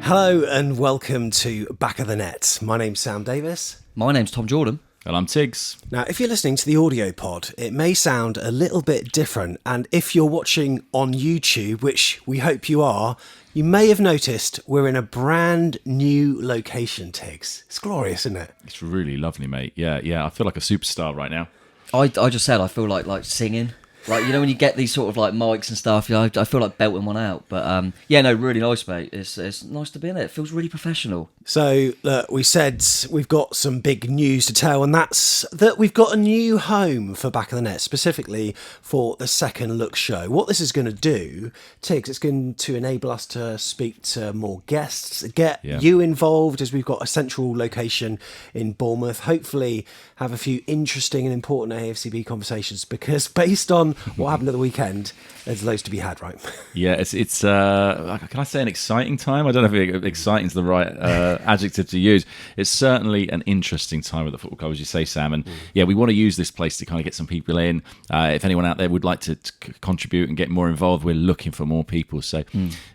Hello and welcome to Back of the Net. My name's Sam Davis. My name's Tom Jordan. And I'm Tiggs. Now, if you're listening to the audio pod, it may sound a little bit different. And if you're watching on YouTube, which we hope you are, you may have noticed we're in a brand new location, Tiggs. It's glorious, isn't it? It's really lovely, mate. Yeah. I feel like a superstar right now. I just said I feel like singing. Like, you know, when you get these sort of like mics and stuff, I feel like belting one out. But really nice, mate. It's nice to be in it. It feels really professional. So, we said we've got some big news to tell, and that's that we've got a new home for Back of the Net, specifically for the Second Look show. What this is going to do, Tiggs, it's going to enable us to speak to more guests, get you involved, as we've got a central location in Bournemouth, hopefully have a few interesting and important AFCB conversations, because based on what happened at the weekend, there's loads to be had, right? Yeah, it's can I say an exciting time? I don't know if exciting is the right adjective to use. It's certainly an interesting time at the football club, as you say, Sam. And we want to use this place to kind of get some people in. If anyone out there would like to contribute and get more involved, we're looking for more people. So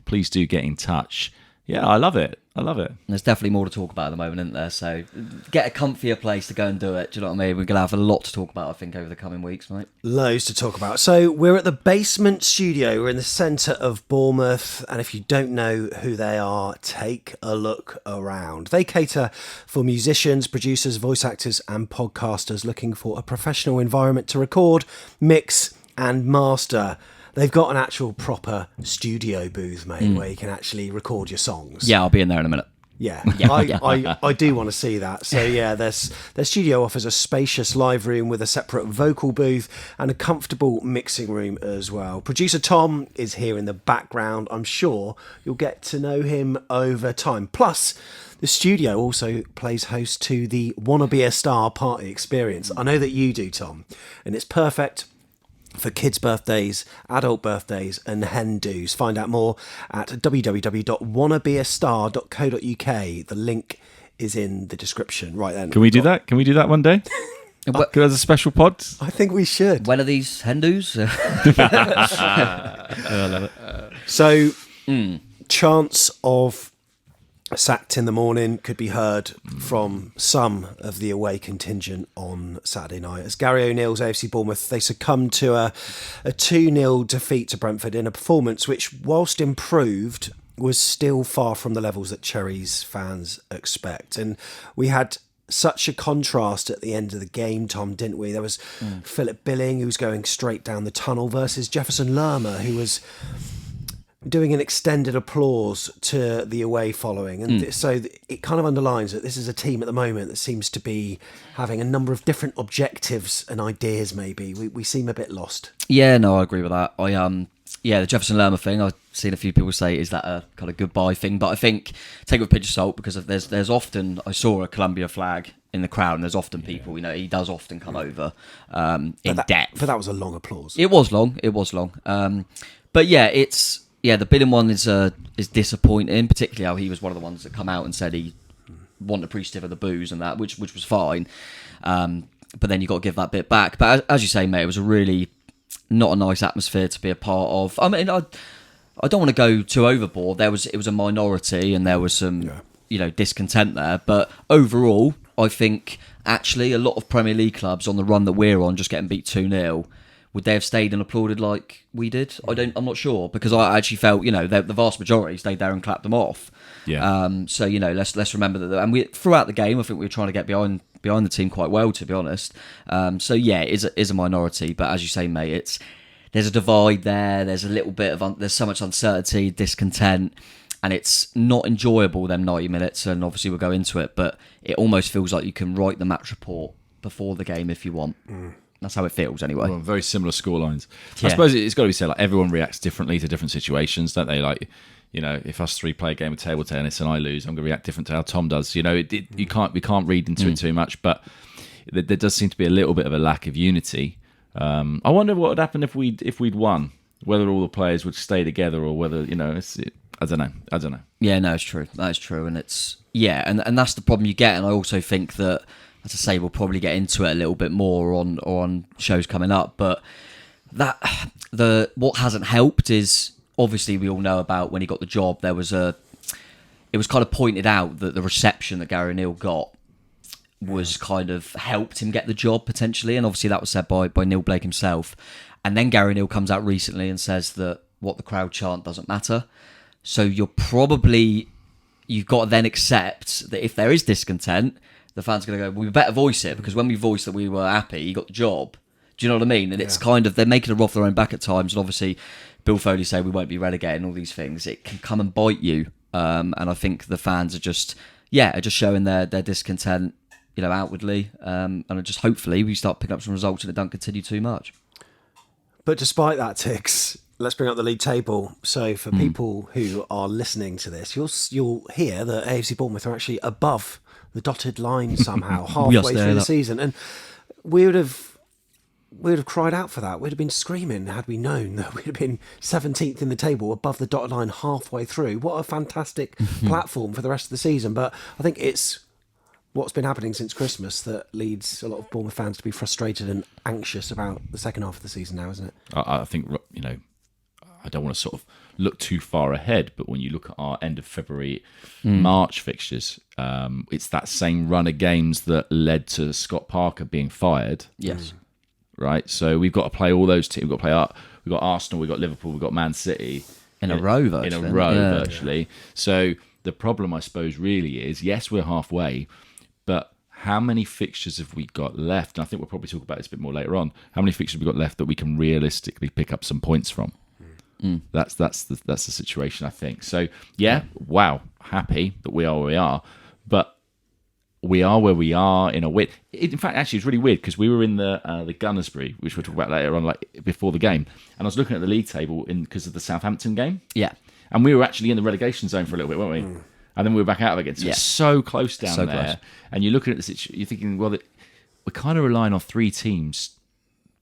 please do get in touch. Yeah, I love it. There's definitely more to talk about at the moment, isn't there? So get a comfier place to go and do it. Do you know what I mean? We're going to have a lot to talk about, I think, over the coming weeks, mate. Loads to talk about. So we're at the Basement Studio. We're in the centre of Bournemouth. And if you don't know who they are, take a look around. They cater for musicians, producers, voice actors and podcasters looking for a professional environment to record, mix and master. They've got an actual proper studio booth, mate, where you can actually record your songs. Yeah, I'll be in there in a minute. Yeah, I do want to see that. So yeah, their studio offers a spacious live room with a separate vocal booth and a comfortable mixing room as well. Producer Tom is here in the background. I'm sure you'll get to know him over time. Plus, the studio also plays host to the Wanna Be a Star party experience. I know that you do, Tom, and it's perfect for kids' birthdays, adult birthdays and hen do's. Find out more at www.wannabeastar.co.uk. The link is in the description. Right then. Can we do that? Can we do that one day? As a special pod? I think we should. When are these hen do's? I love it. So, chance of sacked in the morning could be heard from some of the away contingent on Saturday night. As Gary O'Neill's AFC Bournemouth, they succumbed to a 2-0 defeat to Brentford in a performance which, whilst improved, was still far from the levels that Cherries fans expect. And we had such a contrast at the end of the game, Tom, didn't we? There was Philip Billing, who was going straight down the tunnel, versus Jefferson Lerma, who was doing an extended applause to the away following. And so it kind of underlines that this is a team at the moment that seems to be having a number of different objectives and ideas, maybe. We seem a bit lost. Yeah, no, I agree with that. The Jefferson Lerma thing, I've seen a few people say, is that a kind of goodbye thing? But I think, take it with a pinch of salt, because there's often, I saw a Colombia flag in the crowd, and there's often people, he does often come over in depth. But that was a long applause. It was long. But yeah, the Billing one is disappointing, particularly how he was one of the ones that come out and said he wasn't appreciative of the booze and that, which was fine. But then you got to give that bit back. But as you say, mate, it was a really not a nice atmosphere to be a part of. I mean, I don't want to go too overboard. It was a minority, and there was some discontent there. But overall, I think actually a lot of Premier League clubs on the run that we're on, just getting beat 2-0. Would they have stayed and applauded like we did? I'm not sure, because I actually felt, the vast majority stayed there and clapped them off. Yeah. So let's remember that. And throughout the game, I think we were trying to get behind the team quite well, to be honest. It is a minority, but as you say, mate, there's a divide there. There's a little bit of there's so much uncertainty, discontent, and it's not enjoyable, them 90 minutes. And obviously we'll go into it, but it almost feels like you can write the match report before the game if you want. That's how it feels, anyway. Well, very similar scorelines. Yeah. I suppose it's got to be said, like, everyone reacts differently to different situations, don't they? Like, if us three play a game of table tennis and I lose, I'm going to react different to how Tom does. We can't read into it too much, but there does seem to be a little bit of a lack of unity. I wonder what would happen if we'd won. Whether all the players would stay together, or whether I don't know. Yeah, no, it's true. That's true, and and that's the problem you get. And I also think that, as I say, we'll probably get into it a little bit more on shows coming up. But what hasn't helped is, obviously we all know about when he got the job, there was a it was kind of pointed out that the reception that Gary O'Neill got was kind of helped him get the job potentially, and obviously that was said by Neil Blake himself. And then Gary O'Neill comes out recently and says that what the crowd chant doesn't matter. So you've got to then accept that if there is discontent, the fans are going to go, well, we better voice it, because when we voiced that we were happy, he got the job. Do you know what I mean? And it's kind of, they're making a rough their own back at times, and obviously Bill Foley say we won't be relegated and all these things. It can come and bite you, and I think the fans are just showing their discontent, outwardly, and just hopefully we start picking up some results and it don't continue too much. But despite that, Tix, let's bring up the league table. So for people who are listening to this, you'll hear that AFC Bournemouth are actually above the dotted line somehow, halfway through the season. And we would have cried out for that. We'd have been screaming had we known that we'd have been 17th in the table, above the dotted line halfway through. What a fantastic platform for the rest of the season. But I think it's what's been happening since Christmas that leads a lot of Bournemouth fans to be frustrated and anxious about the second half of the season now, isn't it? I think, I don't want to sort of look too far ahead, but when you look at our end of February, March fixtures, it's that same run of games that led to Scott Parker being fired. Yes. Right? So we've got to play all those teams. We've got Arsenal, we've got Liverpool, we've got Man City. In a row, virtually. Virtually. So the problem, I suppose, really is, yes, we're halfway, but how many fixtures have we got left? And I think we'll probably talk about this a bit more later on. How many fixtures have we got left that we can realistically pick up some points from? That's the situation, I think. So, wow, happy that we are where we are, but we are where we are in a way. In fact, actually, it's really weird because we were in the Gunnersbury, which we'll talk about later on, like before the game, and I was looking at the league table because of the Southampton game. Yeah, and we were actually in the relegation zone for a little bit, weren't we? And then we were back out of it again. So it's so close down there. Close. And you're looking at the situation, you're thinking, well, we're kind of relying on three teams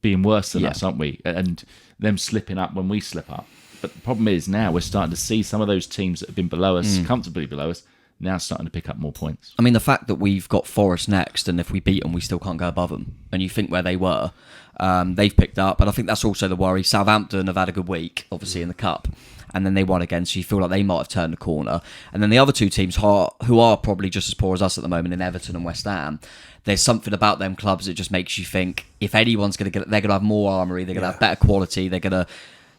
being worse than us, aren't we? And them slipping up when we slip up. But the problem is now we're starting to see some of those teams that have been below us, comfortably below us, now starting to pick up more points. I mean, the fact that we've got Forest next, and if we beat them, we still can't go above them. And you think where they were, they've picked up. And I think that's also the worry. Southampton have had a good week, obviously, in the Cup. And then they won again, so you feel like they might have turned the corner. And then the other two teams who are probably just as poor as us at the moment in Everton and West Ham, there's something about them clubs that just makes you think if anyone's going to get, they're going to have more armoury, they're going to have better quality, they're going to,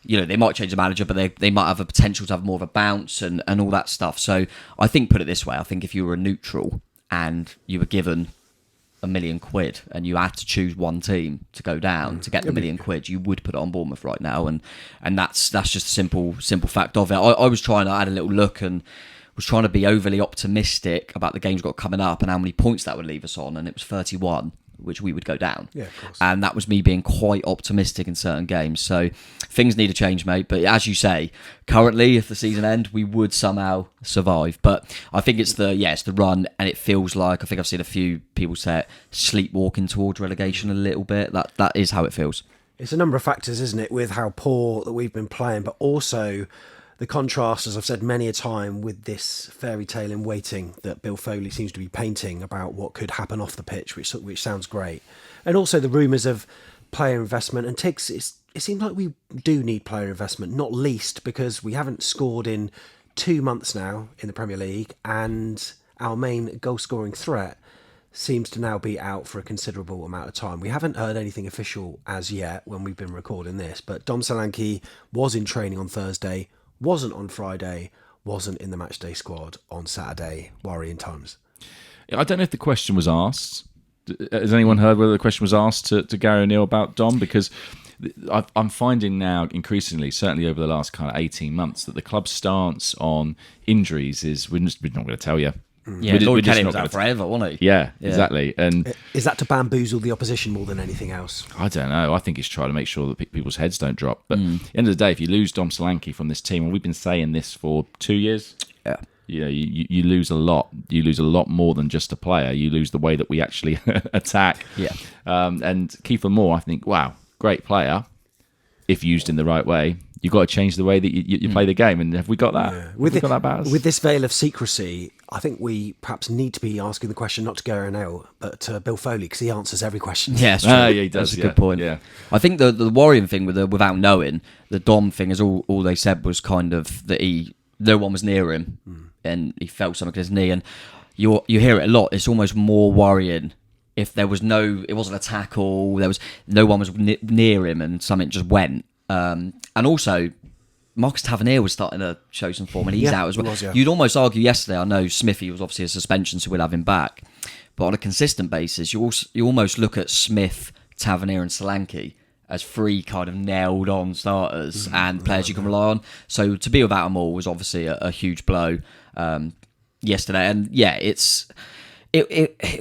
they might change the manager, but they might have a potential to have more of a bounce and all that stuff. So I think, put it this way, I think if you were a neutral and you were given £1 million and you had to choose one team to go down to get the £1 million, you would put it on Bournemouth right now, and that's just a simple fact of it. I had a little look and was trying to be overly optimistic about the games got coming up and how many points that would leave us on, and it was 31, which we would go down. Yeah, of course. And that was me being quite optimistic in certain games. So things need to change, mate. But as you say, currently, if the season end, we would somehow survive. But I think it's the run, and it feels like, I think I've seen a few people say it, sleepwalking towards relegation a little bit. That is how it feels. It's a number of factors, isn't it, with how poor that we've been playing, but also the contrast, as I've said many a time, with this fairy tale in waiting that Bill Foley seems to be painting about what could happen off the pitch, which sounds great. And also the rumours of player investment. And Tiggs, it seems like we do need player investment, not least because we haven't scored in 2 months now in the Premier League, and our main goal-scoring threat seems to now be out for a considerable amount of time. We haven't heard anything official as yet when we've been recording this, but Dom Solanke was in training on Thursday, wasn't on Friday, wasn't in the matchday squad on Saturday. Worrying times. I don't know if the question was asked. Has anyone heard whether the question was asked to Gary O'Neill about Dom? Because I'm finding now increasingly, certainly over the last kind of 18 months, that the club's stance on injuries is we're not going to tell you. Yeah, Lloyd Kelly was out forever, wasn't he? Yeah, exactly. And is that to bamboozle the opposition more than anything else? I don't know. I think it's trying to make sure that people's heads don't drop. But at the end of the day, if you lose Dom Solanke from this team, and we've been saying this for 2 years, you lose a lot. You lose a lot more than just a player. You lose the way that we actually attack. Yeah. And Kiefer Moore, I think, wow, great player. If used in the right way, you've got to change the way that you play the game. And have we got that? Yeah. With this veil of secrecy, I think we perhaps need to be asking the question not to Gary O'Neill, but to Bill Foley, because he answers every question. Yeah, it's true. Yeah, he does. That's a good point. Yeah. I think the worrying thing without knowing, the Dom thing is all they said was kind of that no one was near him and he felt something in his knee. And you hear it a lot. It's almost more worrying if it wasn't a tackle, no one was near him, and something just went. And also, Marcus Tavernier was starting to show some form, and he's out as well. You'd almost argue yesterday. I know Smithy was obviously a suspension, so we'll have him back. But on a consistent basis, you almost look at Smith, Tavernier, and Solanke as 3 kind of nailed-on starters and players you can rely on. So to be without them all was obviously a huge blow yesterday. And yeah, it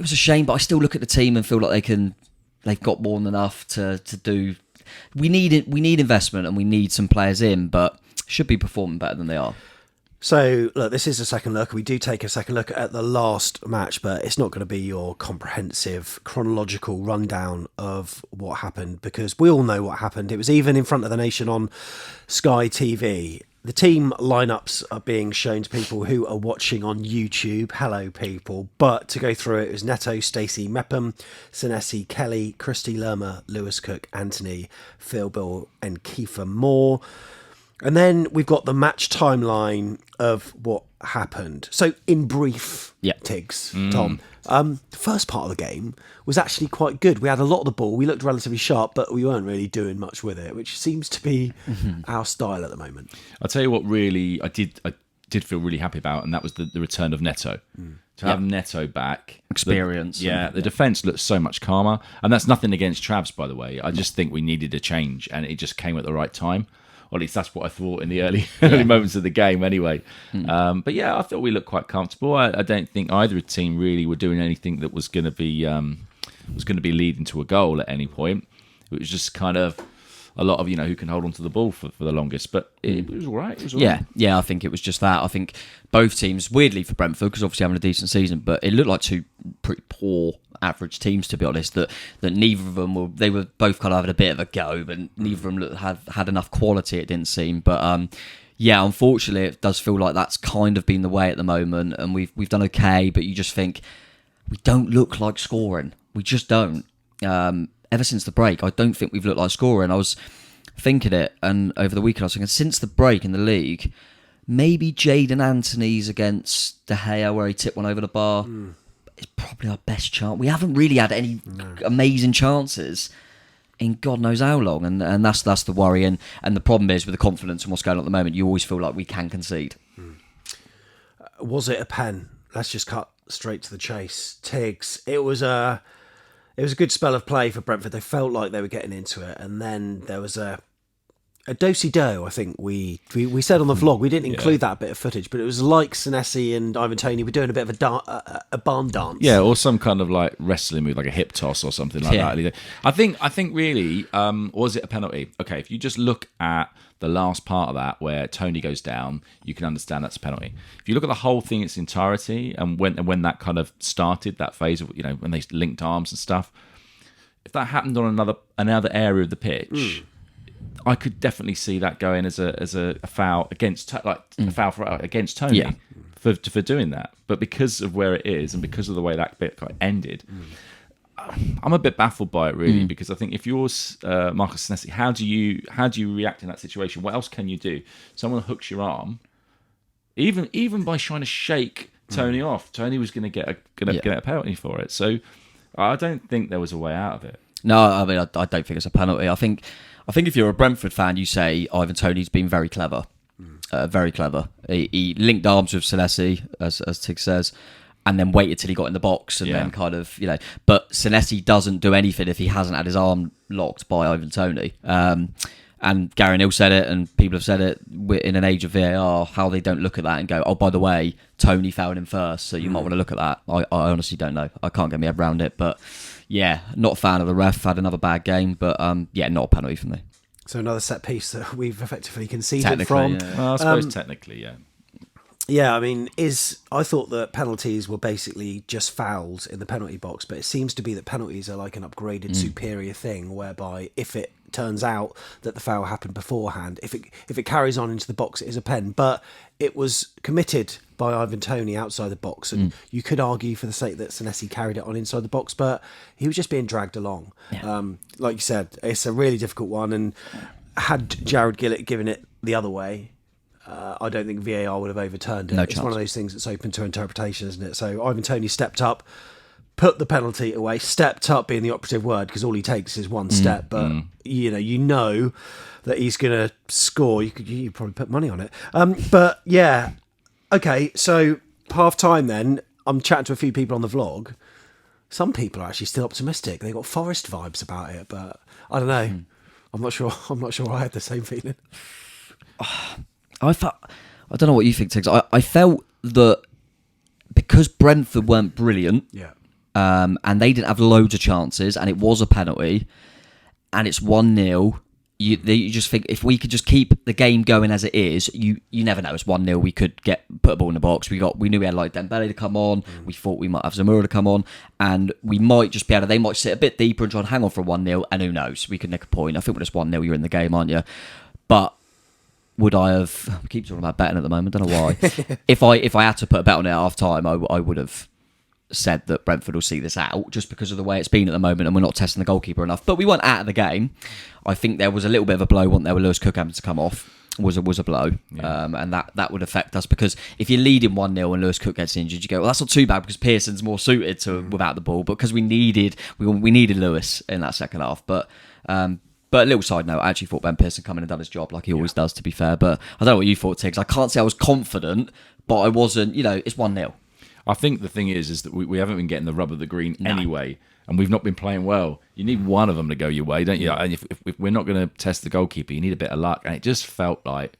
was a shame, but I still look at the team and feel like they've got more than enough to do. We need investment and we need some players in, but should be performing better than they are. So, look, this is a second look. We do take a second look at the last match, but it's not going to be your comprehensive chronological rundown of what happened, because we all know what happened. It was even in front of the nation on Sky TV. The team lineups are being shown to people who are watching on YouTube. Hello, people. But to go through it was Neto, Stacey Mepham, Senesi, Kelly, Christy Lerma, Lewis Cook, Anthony, Phil Bill, and Kiefer Moore. And then we've got the match timeline of what happened. So in brief, Tiggs, Tom, the first part of the game was actually quite good. We had a lot of the ball. We looked relatively sharp, but we weren't really doing much with it, which seems to be our style at the moment. I'll tell you what really I did feel really happy about, and that was the return of Neto. To have Neto back. Experience. The defence looked so much calmer. And that's nothing against Travs, by the way. I just think we needed a change, and it just came at the right time. Or at least that's what I thought in the early moments of the game anyway. But yeah, I thought we looked quite comfortable. I don't think either team really were doing anything that was going to be leading to a goal at any point. It was just kind of a lot of, who can hold on to the ball for the longest. But it was all right. Yeah, I think it was just that. I think both teams, weirdly for Brentford, because obviously having a decent season, but it looked like 2 pretty poor average teams, to be honest, that neither of them they were both kind of having a bit of a go, but neither of them had enough quality, it didn't seem. But unfortunately, it does feel like that's kind of been the way at the moment, and we've done okay, but you just think we don't look like scoring. We just don't. Ever since the break, I don't think we've looked like scoring. I was thinking it, and over the weekend I was thinking, since the break in the league, maybe Jadon Anthony's against De Gea where he tipped one over the bar. It's probably our best chance. We haven't really had any amazing chances in God knows how long, and that's the worry. And the problem is with the confidence and what's going on at the moment, you always feel like we can concede. Was it a pen? Let's just cut straight to the chase. Tiggs, it was a good spell of play for Brentford. They felt like they were getting into it, and then there was a do-si-do, I think we said on the vlog. We didn't include that bit of footage, but it was like Senesi and Ivan Toney were doing a bit of a barn dance. Yeah, or some kind of like wrestling move, like a hip toss or something like that. I think really, was it a penalty? Okay, if you just look at the last part of that where Toney goes down, you can understand that's a penalty. If you look at the whole thing in its entirety and when that kind of started, that phase of, when they linked arms and stuff, if that happened on another area of the pitch, I could definitely see that going as a foul against against Toney for doing that. But because of where it is and because of the way that bit ended, I'm a bit baffled by it really, because I think if you're Marcus Senesi, how do you react in that situation? What else can you do? Someone hooks your arm, even by trying to shake Toney off. Toney was going to get a penalty for it. So I don't think there was a way out of it. No, I mean I don't think it's a penalty. I think if you're a Brentford fan, you say Ivan Toney's been very clever. Very clever. He linked arms with Senesi, as Tig says, and then waited till he got in the box and then kind of, But Senesi doesn't do anything if he hasn't had his arm locked by Ivan Toney. And Gary Neal said it, and people have said it in an age of VAR, how they don't look at that and go, oh, by the way, Toney fouled him first, so you might want to look at that. I honestly don't know. I can't get my head around it, but yeah, not a fan of the ref. Had another bad game, but not a penalty for me. So another set piece that we've effectively conceded from. Yeah. Well, I suppose technically, yeah. Yeah, I mean, I thought that penalties were basically just fouls in the penalty box, but it seems to be that penalties are like an upgraded superior thing, whereby if it turns out that the foul happened beforehand, if it carries on into the box, it is a pen. But it was committed by Ivan Toney outside the box, and you could argue for the sake that Senesi carried it on inside the box, but he was just being dragged along. Yeah. Like you said, it's a really difficult one, and had Jarred Gillett given it the other way, I don't think VAR would have overturned it. No it's chance. one of those things that's open to interpretation, isn't it? So Ivan Toney stepped up, put the penalty away. Stepped up being the operative word, because all he takes is one step. But you know that he's going to score. You probably put money on it. But yeah, okay. So half time then. I'm chatting to a few people on the vlog. Some people are actually still optimistic. They got Forest vibes about it, but I don't know. I'm not sure. I had the same feeling. I don't know what you think, Tiggs. I felt that because Brentford weren't brilliant, and they didn't have loads of chances, and it was a penalty, and it's 1-0. You just think if we could just keep the game going as it is, you never know. It's 1-0. We could put a ball in the box. We knew we had like Dembele to come on. We thought we might have Zamora to come on, and we might just be able to. They might sit a bit deeper and try and hang on for a 1-0. And who knows? We could nick a point. I think when it's 1-0, you're in the game, aren't you? But would I have? I keep talking about betting at the moment. Don't know why. if I had to put a bet on it at half time, I would have said that Brentford will see this out just because of the way it's been at the moment, and we're not testing the goalkeeper enough. But we weren't out of the game. I think there was a little bit of a blow, wasn't there, with Lewis Cook having to come off. Was a blow, and that would affect us, because if you're leading 1-0 and Lewis Cook gets injured, you go, well, that's not too bad because Pearson's more suited to without the ball. But because we needed Lewis in that second half, but a little side note, I actually thought Ben Pearson come in and done his job like he always does, to be fair. But I don't know what you thought, Tiggs. I can't say I was confident, but I wasn't. It's 1-0. I think the thing is that we haven't been getting the rub of the green anyway, and we've not been playing well. You need one of them to go your way, don't you? And if we're not going to test the goalkeeper, you need a bit of luck. And it just felt like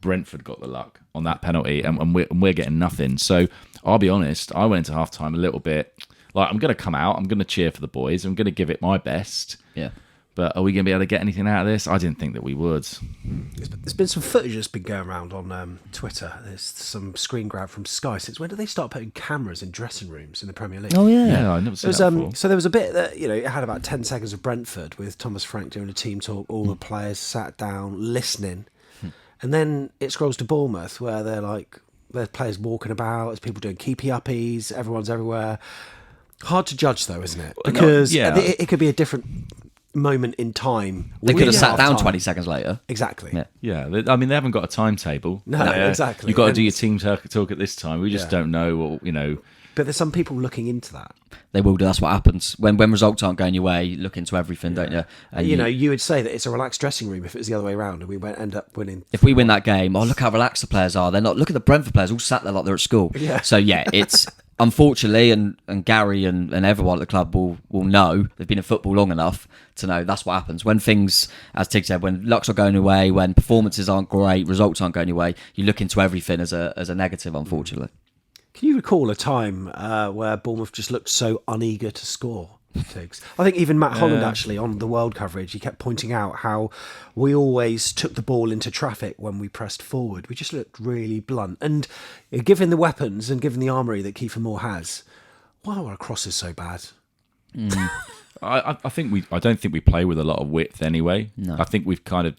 Brentford got the luck on that penalty, and we're getting nothing. So I'll be honest, I went into half-time a little bit like, I'm going to come out, I'm going to cheer for the boys, I'm going to give it my best. Yeah. But are we going to be able to get anything out of this? I didn't think that we would. There's been some footage that's been going around on Twitter. There's some screen grab from Sky. Since when did they start putting cameras in dressing rooms in the Premier League? Oh, yeah. Yeah, I never seen that before. So there was a bit that, it had about 10 seconds of Brentford with Thomas Frank doing a team talk, all the players sat down listening. And then it scrolls to Bournemouth, where there's players walking about, there's people doing keepy-uppies, everyone's everywhere. Hard to judge, though, isn't it? Because it could be a different moment in time. They could have sat down 20 seconds later. Exactly. Yeah. I mean, they haven't got a timetable. No, exactly. You've got to do your team talk at this time. We just don't know what. But there's some people looking into that. They will do. That's what happens when results aren't going your way. You look into everything, don't you? And you would say that it's a relaxed dressing room if it was the other way around and we end up winning. If we win that game, look how relaxed the players are. They're not. Look at the Brentford players all sat there like they're at school. Yeah. So it's unfortunately, and Gary and everyone at the club will know, they've been in football long enough to know that's what happens when things, as Tig said, when lucks are going away, when performances aren't great, results aren't going your way. You look into everything as a negative, unfortunately. Can you recall a time where Bournemouth just looked so uneager to score, Tiggs? I think even Matt Holland, actually, on the World coverage, he kept pointing out how we always took the ball into traffic when we pressed forward. We just looked really blunt. And given the weapons and given the armoury that Kiefer Moore has, why are our crosses so bad? I don't think we play with a lot of width anyway. No. I think we've kind of,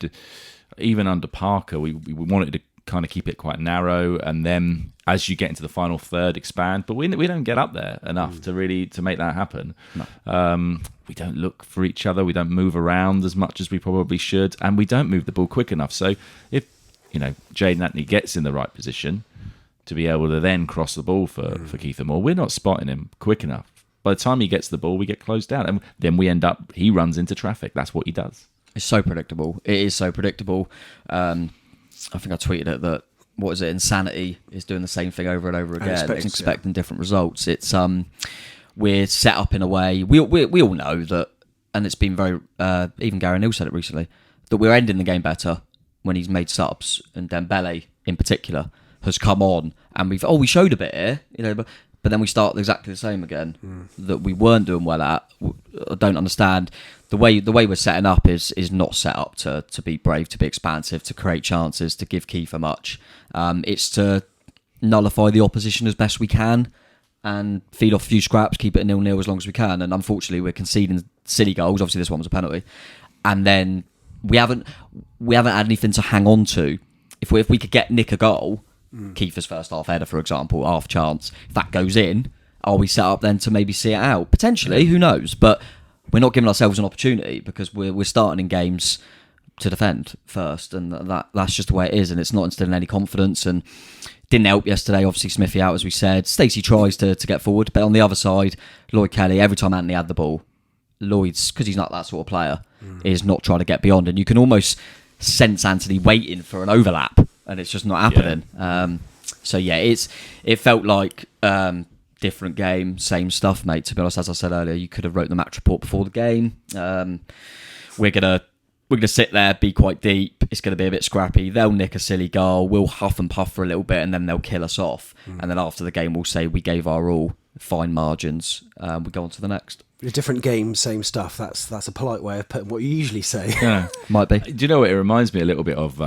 even under Parker, we wanted to kind of keep it quite narrow, and then as you get into the final third, expand. But we don't get up there enough to make that happen. No. We don't look for each other. We don't move around as much as we probably should, and we don't move the ball quick enough. So if Jayden Anthony gets in the right position to be able to then cross the ball for Kiefer Moore, we're not spotting him quick enough. By the time he gets the ball, we get closed down, and then he runs into traffic. That's what he does. It's so predictable. It is so predictable. I think I tweeted it that, what is it, insanity is doing the same thing over and over again, expecting different results. It's we're set up in a way, we all know that, and it's been very, even Gary Neal said it recently, that we're ending the game better when he's made subs, and Dembele in particular has come on, and we showed a bit here, but then we start exactly the same again that we weren't doing well at. I don't understand. The way we're setting up is not set up to be brave, to be expansive, to create chances, to give Kiefer much. It's to nullify the opposition as best we can and feed off a few scraps, keep it 0-0 as long as we can. And unfortunately, we're conceding silly goals. Obviously, this one was a penalty, and then we haven't had anything to hang on to. If we could nick a goal, Kiefer's first half header, for example, half chance, if that goes in, are we set up then to maybe see it out? Potentially, who knows? But we're not giving ourselves an opportunity because we're starting in games to defend first, and that's just the way it is, and it's not instilling any confidence. And didn't help yesterday. Obviously, Smithy out, as we said. Stacey tries to get forward, but on the other side, Lloyd Kelly, every time Anthony had the ball, Lloyd's, because he's not that sort of player, is not trying to get beyond, and you can almost sense Anthony waiting for an overlap, and it's just not happening. So yeah, it felt like different game, same stuff, mate. To be honest, as I said earlier, you could have wrote the match report before the game. We're gonna sit there, be quite deep. It's gonna be a bit scrappy. They'll nick a silly goal. We'll huff and puff for a little bit, and then they'll kill us off. And then after the game, we'll say we gave our all. Fine margins. We go on to the next. A different game, same stuff. That's a polite way of putting what you usually say. Yeah. Might be. Do you know what it reminds me a little bit of?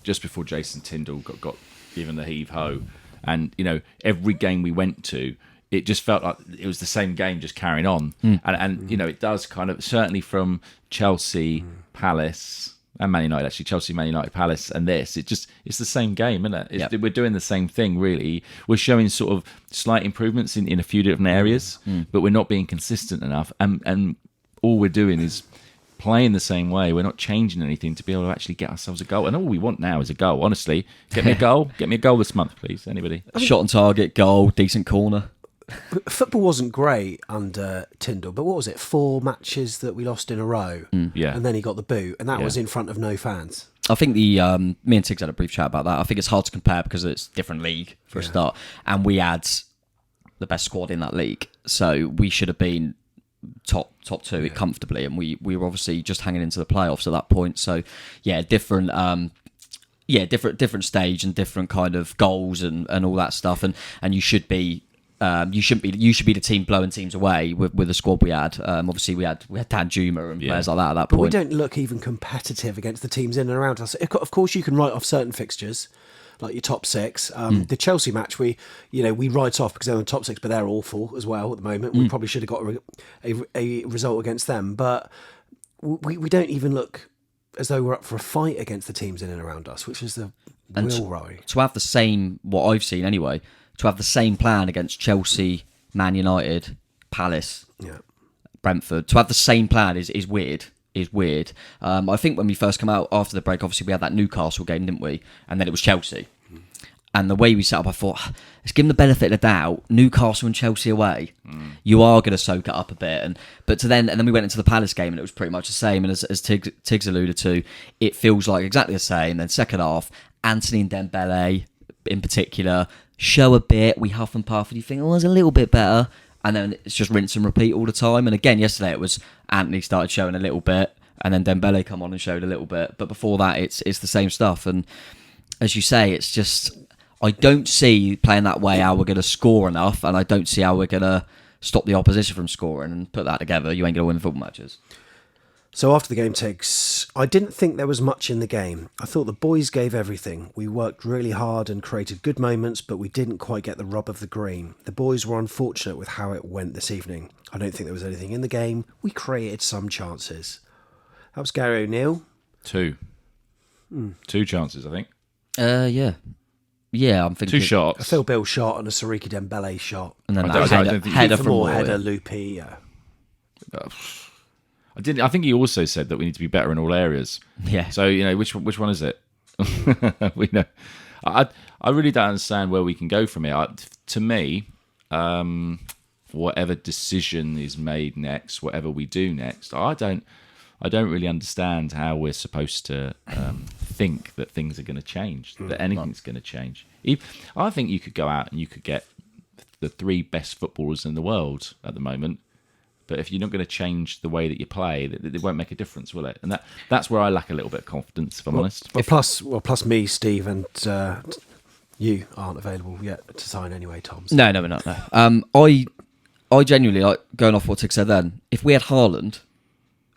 Just before Jason Tyndall got given the heave ho, and every game we went to, it just felt like it was the same game, just carrying on. And it does kind of, certainly from Chelsea, Palace. And Man United, actually, Chelsea, Man United, Palace, and this. It's the same game, isn't it? We're doing the same thing, really. We're showing sort of slight improvements in a few different areas, but we're not being consistent enough. And all we're doing is playing the same way. We're not changing anything to be able to actually get ourselves a goal. And all we want now is a goal, honestly. Get me a goal. Get me a goal this month, please. Anybody? Shot on target, goal, decent corner. Football wasn't great under Tyndall, but what was it? 4 matches that we lost in a row, Yeah. and then he got the boot, and that was in front of no fans. I think me and Tiggs had a brief chat about that. I think it's hard to compare because it's a different league for a start, and we had the best squad in that league, so we should have been top 2 comfortably, and we were obviously just hanging into the playoffs at that point. So different stage and different kind of goals and all that stuff, and you should be. You should be the team blowing teams away with the squad we had. Obviously, we had Dan Juma and players like that at that point. But we don't look even competitive against the teams in and around us. Of course, you can write off certain fixtures, like your top 6. The Chelsea match, we write off because they're in the top 6, but they're awful as well at the moment. We probably should have got a result against them, but we don't even look as though we're up for a fight against the teams in and around us, which is the real worry. To have the same, what I've seen anyway, to have the same plan against Chelsea, Man United, Palace, Brentford, to have the same plan is weird. I think when we first come out after the break, obviously we had that Newcastle game, didn't we? And then it was Chelsea. And the way we set up, I thought, let's give them the benefit of the doubt. Newcastle and Chelsea away, you are going to soak it up a bit. And then we went into the Palace game and it was pretty much the same. And as Tiggs alluded to, it feels like exactly the same. Then second half, Anthony and Dembele in particular show a bit. We huff and puff and you think, oh, it's a little bit better. And then it's just rinse and repeat all the time. And again, yesterday it was Anthony started showing a little bit and then Dembele come on and showed a little bit. But before that, it's the same stuff. And as you say, it's just... I don't see playing that way how we're going to score enough, and I don't see how we're going to stop the opposition from scoring and put that together. You ain't going to win football matches. So after the game, Tiggs, I didn't think there was much in the game. I thought the boys gave everything. We worked really hard and created good moments, but we didn't quite get the rub of the green. The boys were unfortunate with how it went this evening. I don't think there was anything in the game. We created some chances. That was Gary O'Neill. 2. 2 chances, I think. Yeah. Yeah, I'm thinking... 2 shots. A Phil Bill shot and a Sariki Dembele shot. And then I that don't think- header from More Roy. header, loopy, yeah. I think he also said that we need to be better in all areas. Yeah. So, which one is it? We know. I really don't understand where we can go from here. To me, whatever decision is made next, whatever we do next, I don't really understand how we're supposed to think that things are going to change, that anything's going to change. I think you could go out and you could get the 3 best footballers in the world at the moment, but if you're not going to change the way that you play, it won't make a difference, will it? And that's where I lack a little bit of confidence, if I'm honest. Plus me, Steve, and you aren't available yet to sign anyway, Tom. So. No, we're not. No. I genuinely, like going off what Tig said then, if we had Haaland,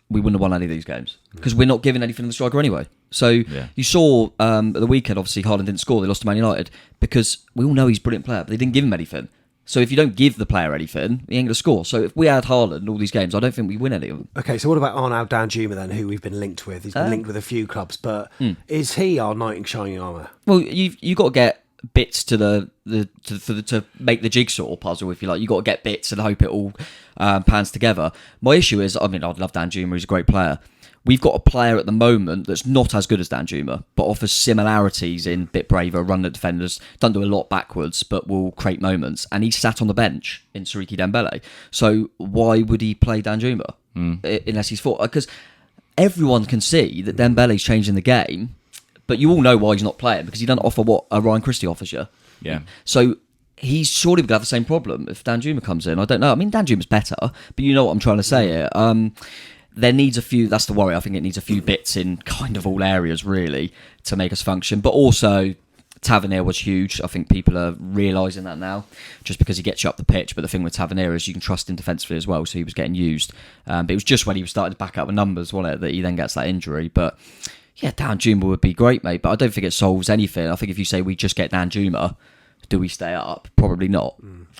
we wouldn't have won any of these games because we're not giving anything to the striker anyway. So you saw at the weekend, obviously Haaland didn't score. They lost to Man United because we all know he's a brilliant player, but they didn't give him anything. So if you don't give the player anything, he ain't going to score. So if we had Haaland in all these games, I don't think we win any of them. Okay, so what about Arnaud Danjuma then, who we've been linked with? He's been linked with a few clubs, but is he our knight in shining armour? Well, you got to get bits to to make the jigsaw puzzle, if you like. You got to get bits and hope it all pans together. My issue is, I mean, I'd love Dan Juma, he's a great player. we've got a player at the moment that's not as good as Danjuma, but offers similarities in bit braver, run at defenders, doesn't do a lot backwards, but will create moments. And he sat on the bench in Siriki Dembele. So why would he play Danjuma unless he's for? Because everyone can see that Dembele's changing the game, but you all know why he's not playing, because he doesn't offer what Ryan Christie offers you. Yeah. So he's surely going to have the same problem if Danjuma comes in. I don't know. I mean, Danjuma's better, but you know what I'm trying to say here. There needs a few, that's the worry, I think it needs a few bits in kind of all areas, really, to make us function. But also, Tavernier was huge. I think people are realising that now, just because he gets you up the pitch. But the thing with Tavernier is you can trust him defensively as well, so he was getting used. But it was just when he was starting to back up the numbers, wasn't it, that he then gets that injury. But yeah, Danjuma would be great, mate, but I don't think it solves anything. I think if you say we just get Danjuma, do we stay up? Probably not.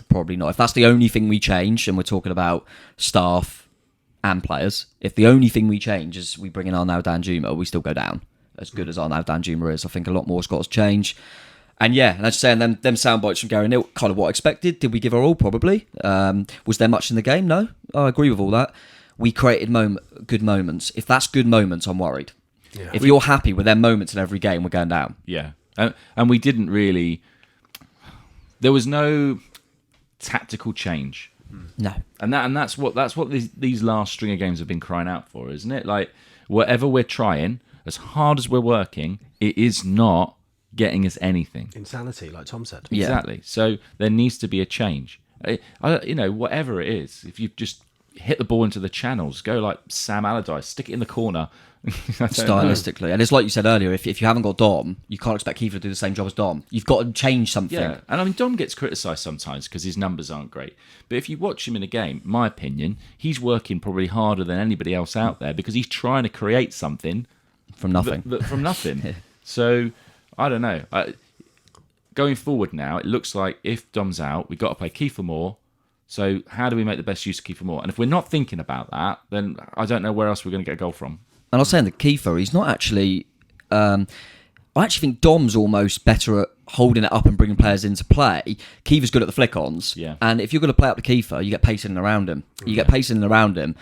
Probably not. If that's the only thing we change, and we're talking about staff and players, if the only thing we change is we bring in Arnaud Danjuma, we still go down. As good as Arnaud Danjuma is, I think a lot more has got to change. And yeah, and I was saying them sound bites from Gary Neal, kind of what I expected. Did we give our all? Probably. Was there much in the game? No. I agree with all that. We created good moments. If that's good moments, I'm worried. Yeah. If you're happy with them moments in every game, we're going down. Yeah. And we didn't really... There was no tactical change. No. And that's what these last string of games have been crying out for, isn't it? Like, whatever we're trying, as hard as we're working, it is not getting us anything. Insanity, like Tom said. Exactly. Yeah. So there needs to be a change. Whatever it is, if you just hit the ball into the channels, go like Sam Allardyce, stick it in the corner. Stylistically. And it's like you said earlier, if you haven't got Dom, you can't expect Kiefer to do the same job as Dom. You've got to change something. Yeah, and I mean, Dom gets criticised sometimes because his numbers aren't great. But if you watch him in a game, my opinion, he's working probably harder than anybody else out there because he's trying to create something from nothing. From nothing. Yeah. So, I don't know. Going forward now, it looks like if Dom's out, we've got to play Kiefer more. So how do we make the best use of Kiefer Moore? And if we're not thinking about that, then I don't know where else we're going to get a goal from. And I was saying that Kiefer, he's not actually... I actually think Dom's almost better at holding it up and bringing players into play. Kiefer's good at the flick-ons. Yeah. And if you're going to play up to Kiefer, you get pace in and around him. You get pace in and around him.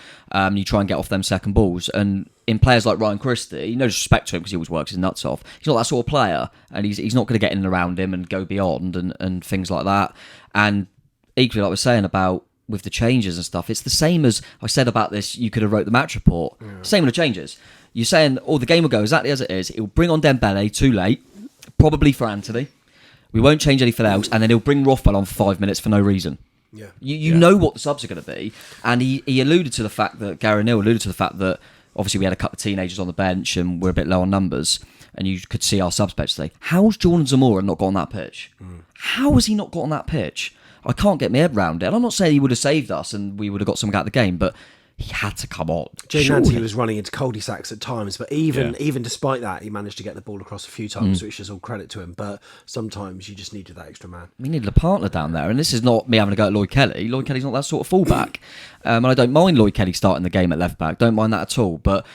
You try and get off them second balls. And in players like Ryan Christie, no disrespect to him because he always works his nuts off, he's not that sort of player. And he's not going to get in and around him and go beyond and things like that. And equally, like I was saying about with the changes and stuff, it's the same as I said about this. You could have wrote the match report. Yeah. Same with the changes. You're saying, the game will go exactly as it is. It'll bring on Dembele too late, probably for Anthony. We won't change anything else, and then he'll bring Rothwell on for 5 minutes for no reason. Yeah, you know what the subs are going to be, and he alluded to the fact that Gary Neal alluded to the fact that obviously we had a couple of teenagers on the bench and we're a bit low on numbers. And you could see our subs bench today. How's Jordan Zamora not got on that pitch? How has he not got on that pitch? I can't get my head around it. And I'm not saying he would have saved us and we would have got something out of the game, but he had to come on. Jay Nanty was running into cul-de-sacs at times, but even despite that, he managed to get the ball across a few times, which is all credit to him. But sometimes you just needed that extra man. We needed a partner down there, and this is not me having a go at Lloyd Kelly. Lloyd Kelly's not that sort of fullback. And I don't mind Lloyd Kelly starting the game at left back. Don't mind that at all. But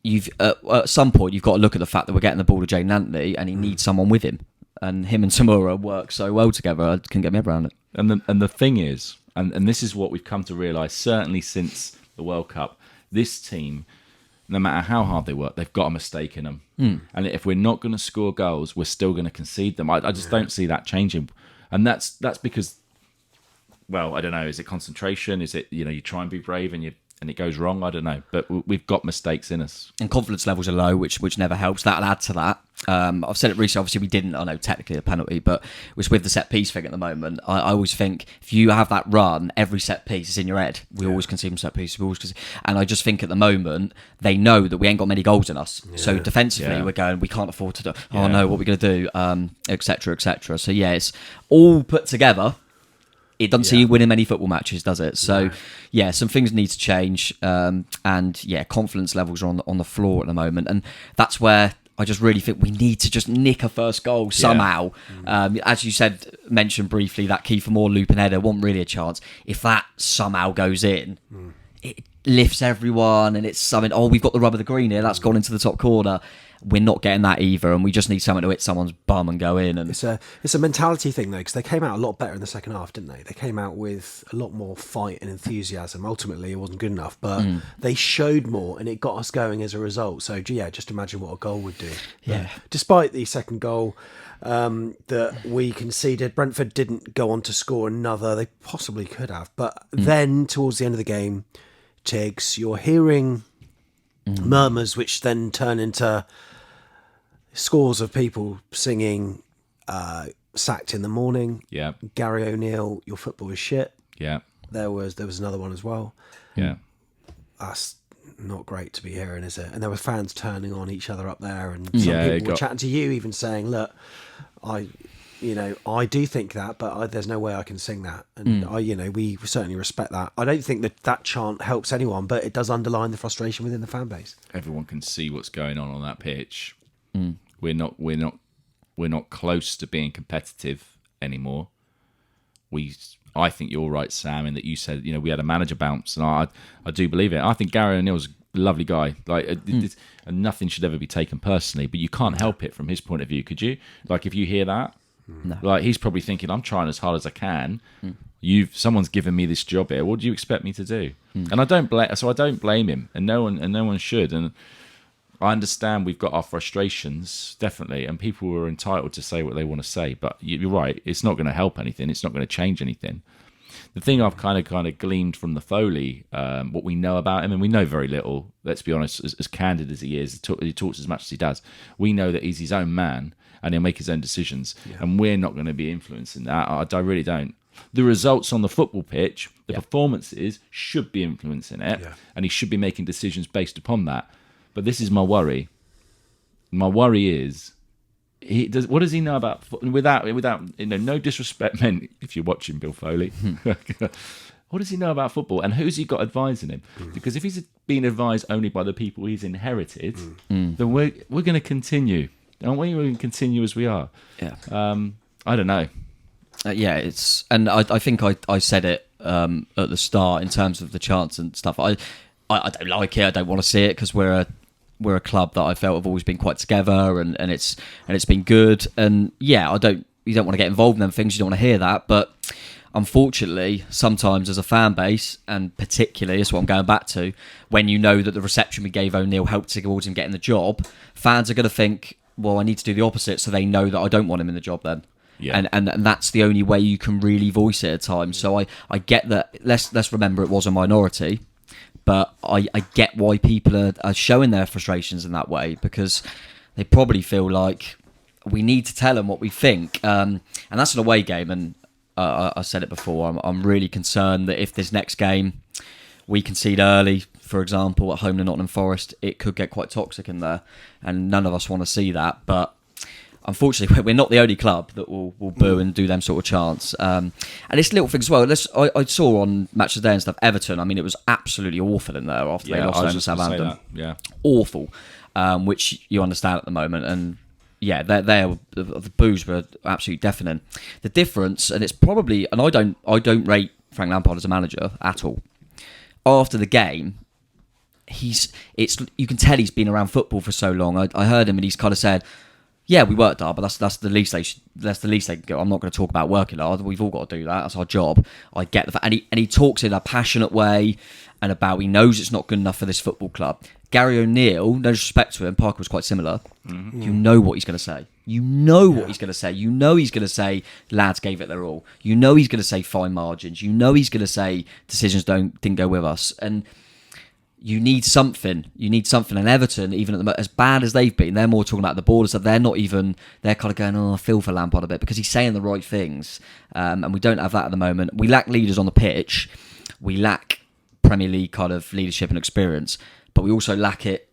you've at some point, you've got to look at the fact that we're getting the ball to Jay Nanty, and he needs someone with him. And him and Samura work so well together, I couldn't get my head around it. And the thing is, and this is what we've come to realise, certainly since the World Cup, this team, no matter how hard they work, they've got a mistake in them. And if we're not going to score goals, we're still going to concede them. I just don't see that changing. And that's because, well, I don't know, is it concentration? Is it, you try and be brave and it goes wrong? I don't know. But we've got mistakes in us. And confidence levels are low, which never helps. That'll add to that. I've said it recently, obviously we didn't, I know technically a penalty, but it's with the set piece thing at the moment. I always think if you have that run, every set piece is in your head. We always concede from set pieces. And I just think at the moment, they know that we ain't got many goals in us. Yeah. So defensively, we're going, we can't afford to do, oh no, what are we going to do, etc., etc. So yeah, it's all put together. It doesn't see you winning many football matches, does it? So, some things need to change. And confidence levels are on the floor at the moment. And that's where I just really think we need to just nick a first goal somehow. As you mentioned briefly, that Kiefer Moore looping header wasn't really a chance. If that somehow goes in, it lifts everyone and it's something, we've got the rub of the green here, that's gone into the top corner. we're not getting that either, and we just need someone to hit someone's bum and go in. And It's a mentality thing though, because they came out a lot better in the second half, didn't they? They came out with a lot more fight and enthusiasm. Ultimately, it wasn't good enough, but they showed more, and it got us going as a result. So yeah, just imagine what a goal would do. Yeah. But despite the second goal that we conceded, Brentford didn't go on to score another. They possibly could have, but then towards the end of the game, Tiggs, you're hearing murmurs, which then turn into scores of people singing "Sacked in the Morning." Yeah. Gary O'Neill, your football is shit. Yeah. There was another one as well. Yeah. That's not great to be hearing, is it? And there were fans turning on each other up there, and some Yeah, people were chatting to you, even saying, "Look, I do think that, but there's no way I can sing that." And we certainly respect that. I don't think that chant helps anyone, but it does underline the frustration within the fan base. Everyone can see what's going on that pitch. We're not close to being competitive anymore. I think you're right, Sam, in that you said we had a manager bounce, and I do believe it. I think Gary O'Neill's a lovely guy. And nothing should ever be taken personally, but you can't help it from his point of view, could you? Like if you hear that, he's probably thinking, I'm trying as hard as I can. Someone's given me this job here. What do you expect me to do? And I don't blame him, and no one should. And I understand we've got our frustrations, definitely, and people are entitled to say what they want to say. But you're right; it's not going to help anything. It's not going to change anything. The thing I've kind of gleaned from the Foley, what we know about him, and we know very little. Let's be honest, as candid as he is, he talks as much as he does. We know that he's his own man, and he'll make his own decisions, and we're not going to be influencing that. I really don't. The results on the football pitch, the performances should be influencing it, and he should be making decisions based upon that. But this is my worry. My worry is, what does he know about without no disrespect meant if you're watching Bill Foley? What does he know about football, and who's he got advising him? Because if he's being advised only by the people he's inherited, then we're going to continue, aren't we? We're going to continue as we are. Yeah. I don't know. And I think I said it at the start in terms of the chants and stuff. I don't like it. I don't want to see it because we're a club that I felt have always been quite together, and it's been good. And you don't want to get involved in them things. You don't want to hear that. But unfortunately, sometimes as a fan base, and particularly, that's what I'm going back to, when you know that the reception we gave O'Neill helped towards him getting the job, fans are going to think, well, I need to do the opposite, so they know that I don't want him in the job then. Yeah. And that's the only way you can really voice it at times. So I get that. Let's remember it was a minority, but I get why people are showing their frustrations in that way, because they probably feel like we need to tell them what we think. And that's an away game, and I said it before, I'm really concerned that if this next game we concede early, for example, at home to Nottingham Forest, it could get quite toxic in there, and none of us want to see that. But unfortunately, we're not the only club that will boo and do them sort of chants. And it's little things as well. I saw on Match of the Day and stuff, Everton, I mean, it was absolutely awful in there after they lost home to Southampton. Yeah. Awful, which you understand at the moment. And yeah, the boos were absolutely deafening. The difference, and it's probably, and I don't rate Frank Lampard as a manager at all. After the game, you can tell he's been around football for so long. I heard him and he's kind of said, yeah, we worked hard, but that's the least they can go. I'm not going to talk about working hard. We've all got to do that. That's our job. I get the fact, and he talks in a passionate way, and about he knows it's not good enough for this football club. Gary O'Neill, no disrespect to him, Parker was quite similar. Mm-hmm. You know what he's going to say. You know what he's going to say. You know he's going to say lads gave it their all. You know he's going to say fine margins. You know he's going to say decisions didn't go with us. And you need something. And Everton, even as bad as they've been, they're more talking about the borders. So they're kind of going, I feel for Lampard a bit, because he's saying the right things. And we don't have that at the moment. We lack leaders on the pitch. We lack Premier League kind of leadership and experience, but we also lack it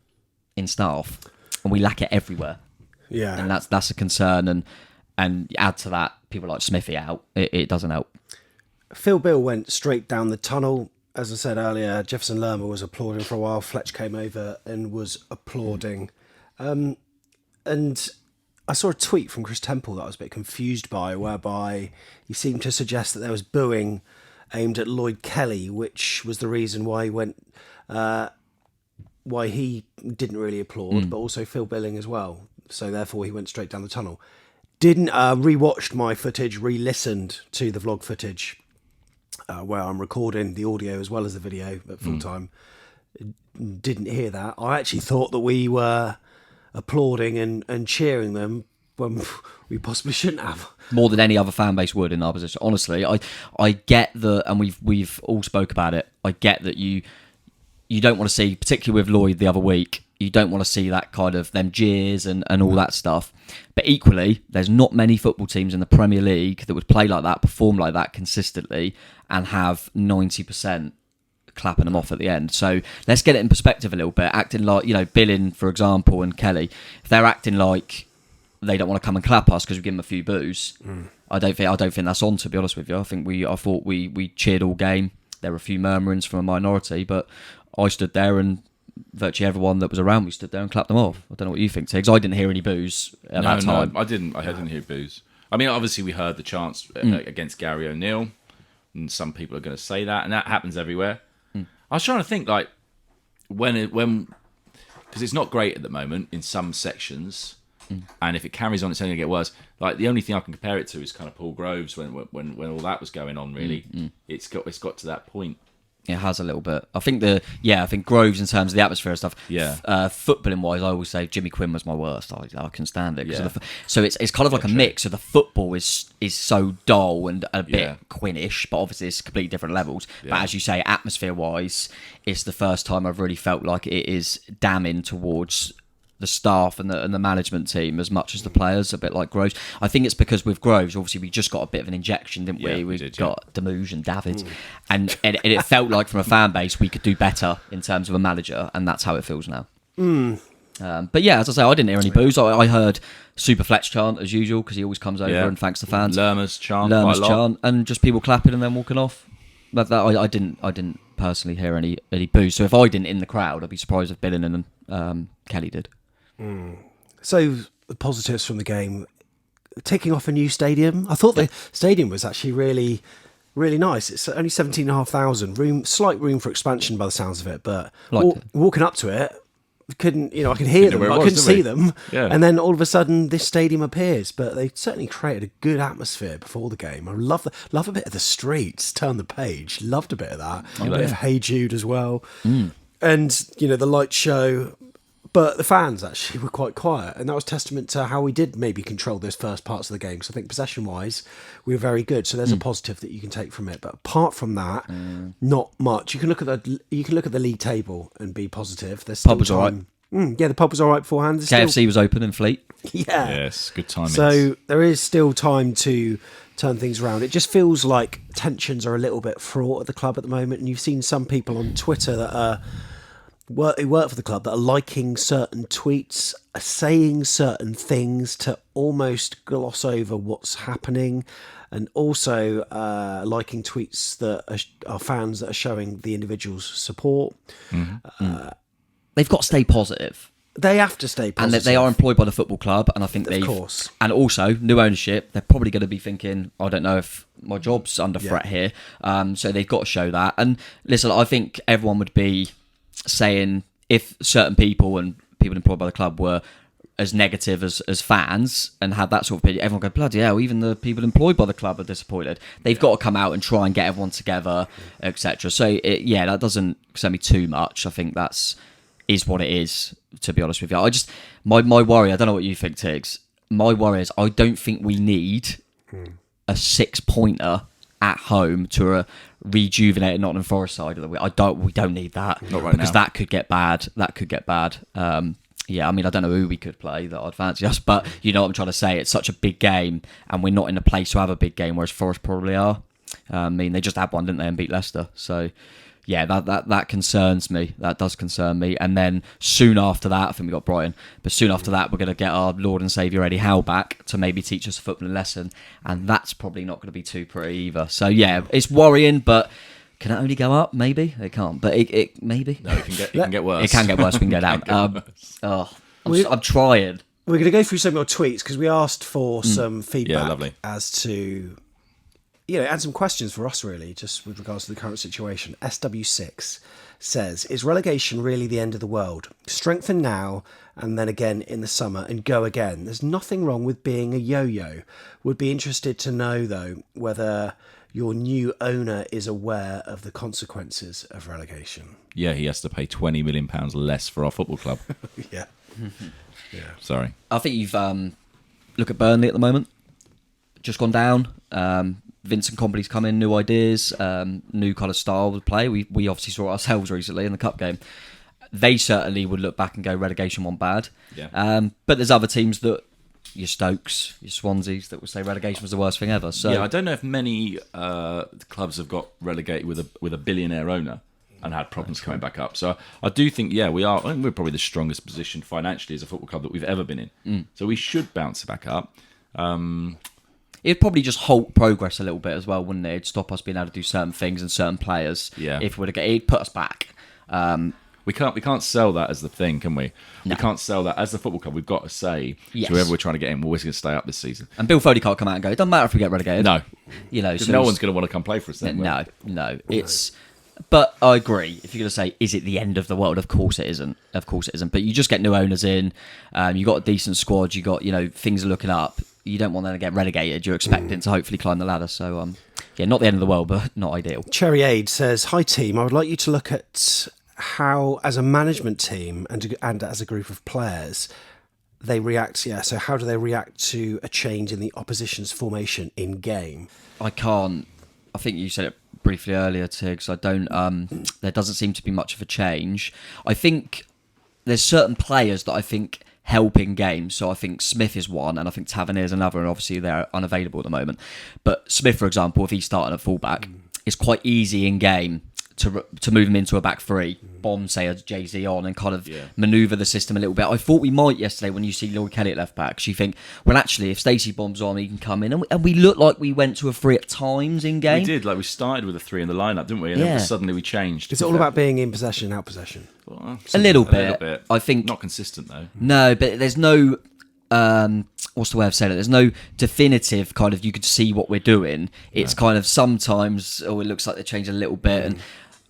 in staff, and we lack it everywhere. Yeah, and that's a concern. And add to that, people like Smithy out. It doesn't help. Phil Bill went straight down the tunnel. As I said earlier, Jefferson Lerma was applauding for a while. Fletch came over and was applauding. And I saw a tweet from Chris Temple that I was a bit confused by, whereby he seemed to suggest that there was booing aimed at Lloyd Kelly, which was the reason why he went why he didn't really applaud, but also Phil Billing as well. So therefore he went straight down the tunnel. Didn't rewatched my footage, re-listened to the vlog footage where I'm recording the audio as well as the video at full time. Didn't hear that. I actually thought that we were applauding and cheering them when we possibly shouldn't have. More than any other fan base would in our position. Honestly, I get that, and we've all spoke about it. I get that you don't want to see, particularly with Lloyd the other week, you don't want to see that kind of them jeers and all that stuff. But equally, there's not many football teams in the Premier League that would play like that, perform like that consistently, and have 90% clapping them off at the end. So let's get it in perspective a little bit. Acting like, Billing, for example, and Kelly, if they're acting like they don't want to come and clap us because we give them a few boos, I don't think that's on, to be honest with you. I thought we cheered all game. There were a few murmurings from a minority, but I stood there and virtually everyone that was around me stood there and clapped them off. I don't know what you think, Tiggs. I didn't hear any boos at that time. No, I didn't. I didn't hear boos. I mean, obviously we heard the chants against Gary O'Neill, and some people are going to say that, and that happens everywhere. I was trying to think, like, when because it's not great at the moment in some sections, and if it carries on, it's only going to get worse. Like, the only thing I can compare it to is kind of Paul Groves when all that was going on. Really, it's got to that point. It has a little bit. I think Groves, in terms of the atmosphere and stuff. Yeah. Footballing wise, I always say Jimmy Quinn was my worst. I can stand it. Yeah. So it's kind of like a mix. So the football is so dull and a bit Quinnish, but obviously it's completely different levels. Yeah. But as you say, atmosphere wise, it's the first time I've really felt like it is damning towards the staff and the management team as much as the players, a bit like Groves. I think it's because with Groves, obviously we just got a bit of an injection, didn't we? We got Demouge and David, and it felt like from a fan base we could do better in terms of a manager, and that's how it feels now. But yeah, as I say, I didn't hear any boos. I heard Super Fletch chant as usual because he always comes over and thanks the fans. Lerma's chant, and just people clapping and then walking off. But that I didn't personally hear any boos. So if I didn't in the crowd, I'd be surprised if Billing and Kelly did. So the positives from the game, ticking off a new stadium. I thought the stadium was actually really, really nice. It's only 17,500 slight room for expansion by the sounds of it. But walking up to it, I could hear them, but I couldn't see them. Yeah. And then all of a sudden, this stadium appears. But they certainly created a good atmosphere before the game. I love a bit of the streets. Turn the page. Loved a bit of that. A bit of Hey Jude as well. And the light show. But the fans actually were quite quiet, and that was testament to how we did maybe control those first parts of the game. So I think possession-wise, we were very good. So there's a positive that you can take from it. But apart from that, not much. You can look at the league table and be positive. There's still pub was all right. The pub was all right beforehand. KFC was open in Fleet. Yeah. Yes, good timing. So there is still time to turn things around. It just feels like tensions are a little bit fraught at the club at the moment, and you've seen some people on Twitter that are. Who work for the club that are liking certain tweets, are saying certain things to almost gloss over what's happening, and also liking tweets that are fans that are showing the individual's support. They've got to stay positive. They have to stay positive. And they are employed by the football club, and I think of course. And also, new ownership, they're probably going to be thinking, I don't know if my job's under threat here. So they've got to show that. And listen, I think everyone would be saying if certain people and people employed by the club were as negative as fans and had that sort of opinion, everyone go, bloody hell, even the people employed by the club are disappointed. They've got to come out and try and get everyone together, etc. So that doesn't concern me too much. I think is what it is, to be honest with you. My worry, I don't know what you think, Tiggs. My worry is I don't think we need a 6-pointer at home to a rejuvenated Nottingham Forest side of the week. We don't need that. Not right because now. that could get bad. I mean, I don't know who we could play that I'd fancy us, but you know what I'm trying to say. It's such a big game, and we're not in a place to have a big game, whereas Forest probably are. I mean, they just had one, didn't they, and beat Leicester. So, yeah, that concerns me. That does concern me. And then soon after that, I think we got Brighton, but soon after that, we're going to get our Lord and Saviour Eddie Howe back to maybe teach us a footballing lesson, and that's probably not going to be too pretty either. So, yeah, it's worrying, but can it only go up? Maybe. It can't, but it maybe. No, it can get worse. It can get worse. We can go down. I'm trying. We're going to go through some more tweets because we asked for some feedback lovely. as to and some questions for us, really, just with regards to the current situation. SW6 says, is relegation really the end of the world? Strengthen now and then again in the summer and go again. There's nothing wrong with being a yo-yo. Would be interested to know, though, whether your new owner is aware of the consequences of relegation. Yeah, he has to pay £20 million less for our football club. Yeah. Sorry. I think you've look at Burnley at the moment. Just gone down. Vincent Kompany's come in, new ideas, new kind of style of play. We obviously saw it ourselves recently in the cup game. They certainly would look back and go, relegation wasn't bad. Yeah. But there's other teams that, your Stokes, your Swanseas, that will say relegation was the worst thing ever. So yeah, I don't know if many clubs have got relegated with a billionaire owner and had problems coming back up. So I do think, we're probably the strongest position financially as a football club that we've ever been in. So we should bounce back up. It'd probably just halt progress a little bit as well, wouldn't it? It'd stop us being able to do certain things and certain players. Yeah. If we were to get, it'd put us back. We can't sell that as the thing, can we? No. We can't sell that as the football club. We've got to say Yes. to whoever we're trying to get in, we're always going to stay up this season. And Bill Foley can't come out and go, it doesn't matter if we get relegated. No, because no one's going to want to come play for us then. No. It's. But I agree. If you're going to say, is it the end of the world? Of course it isn't. But you just get new owners in. You got a decent squad. You got things are looking up. You don't want them to get relegated. You're expecting to hopefully climb the ladder. So not the end of the world, but not ideal. Cherry Aid says, hi team, I would like you to look at how, as a management team and as a group of players, they react. So how do they react to a change in the opposition's formation in game? I think you said it briefly earlier, Tiggs. I don't. There doesn't seem to be much of a change. I think there's certain players that I think help in games. So I think Smith is one, and I think Tavernier is another, and obviously they're unavailable at the moment. But Smith, for example, if he's starting at fullback, it's quite easy in game to move him into a back three, bomb, say, a Jay-Z on and kind of manoeuvre the system a little bit. I thought we might yesterday when you see Lloyd Kelly at left back. So you think, well, actually, if Stacey bombs on, he can come in. And we looked like we went to a three at times in game. We did. We started with a three in the lineup, didn't we? And then suddenly we changed. Is it all about being in possession and out possession? Well, a little bit. I think. Not consistent, though. No, but there's no... what's the way of saying it? There's no definitive kind of, you could see what we're doing. It's kind of sometimes, it looks like they change a little bit. And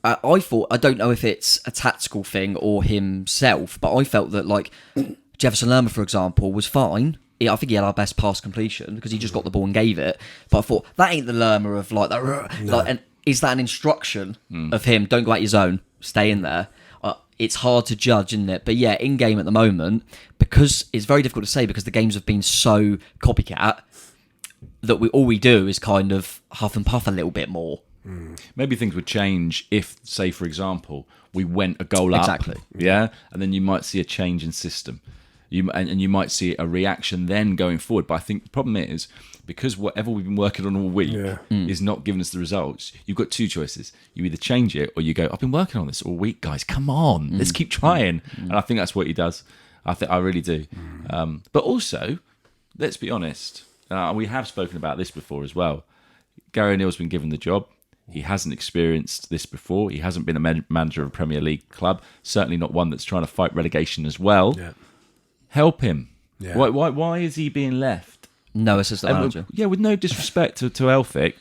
I don't know if it's a tactical thing or himself, but I felt that Jefferson Lerma, for example, was fine. I think he had our best pass completion because he just got the ball and gave it. But I thought, that ain't the Lerma of and is that an instruction of him? Don't go out your zone, stay in there. It's hard to judge, isn't it? But yeah, in game at the moment, because it's very difficult to say because the games have been so copycat that all we do is kind of huff and puff a little bit more. Maybe things would change if, say, for example, we went a goal up. Exactly. Yeah, and then you might see a change in system. And you might see a reaction then going forward. But I think the problem is, because whatever we've been working on all week is not giving us the results, you've got two choices. You either change it or you go, I've been working on this all week, guys. Come on, let's keep trying. And I think that's what he does. I really do. But also, let's be honest, we have spoken about this before as well. Gary O'Neill's been given the job. He hasn't experienced this before. He hasn't been a manager of a Premier League club. Certainly not one that's trying to fight relegation as well. Yeah. Help him. Yeah. Why is he being left? No assistant manager. With no disrespect to Elphick,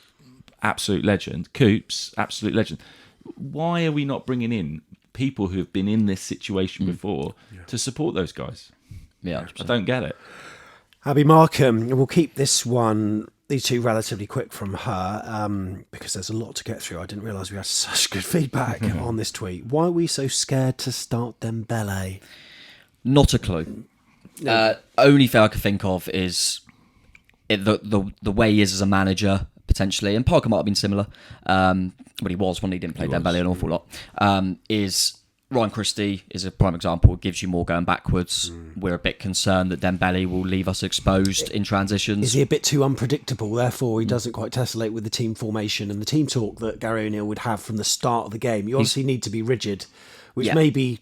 absolute legend. Coops, absolute legend. Why are we not bringing in people who have been in this situation before to support those guys? Yeah, 100%. I don't get it. Abby Markham, and we'll keep these two relatively quick from her, because there's a lot to get through. I didn't realise we had such good feedback on this tweet. Why are we so scared to start Dembele? Not a clue. Only thing I can think of is the way he is as a manager, potentially, and Parker might have been similar, but he was when he didn't play Dembele an awful lot, is Ryan Christie is a prime example. It gives you more going backwards. We're a bit concerned that Dembele will leave us exposed in transitions. Is he a bit too unpredictable? Therefore, he doesn't quite tessellate with the team formation and the team talk that Gary O'Neill would have from the start of the game. You obviously need to be rigid, which maybe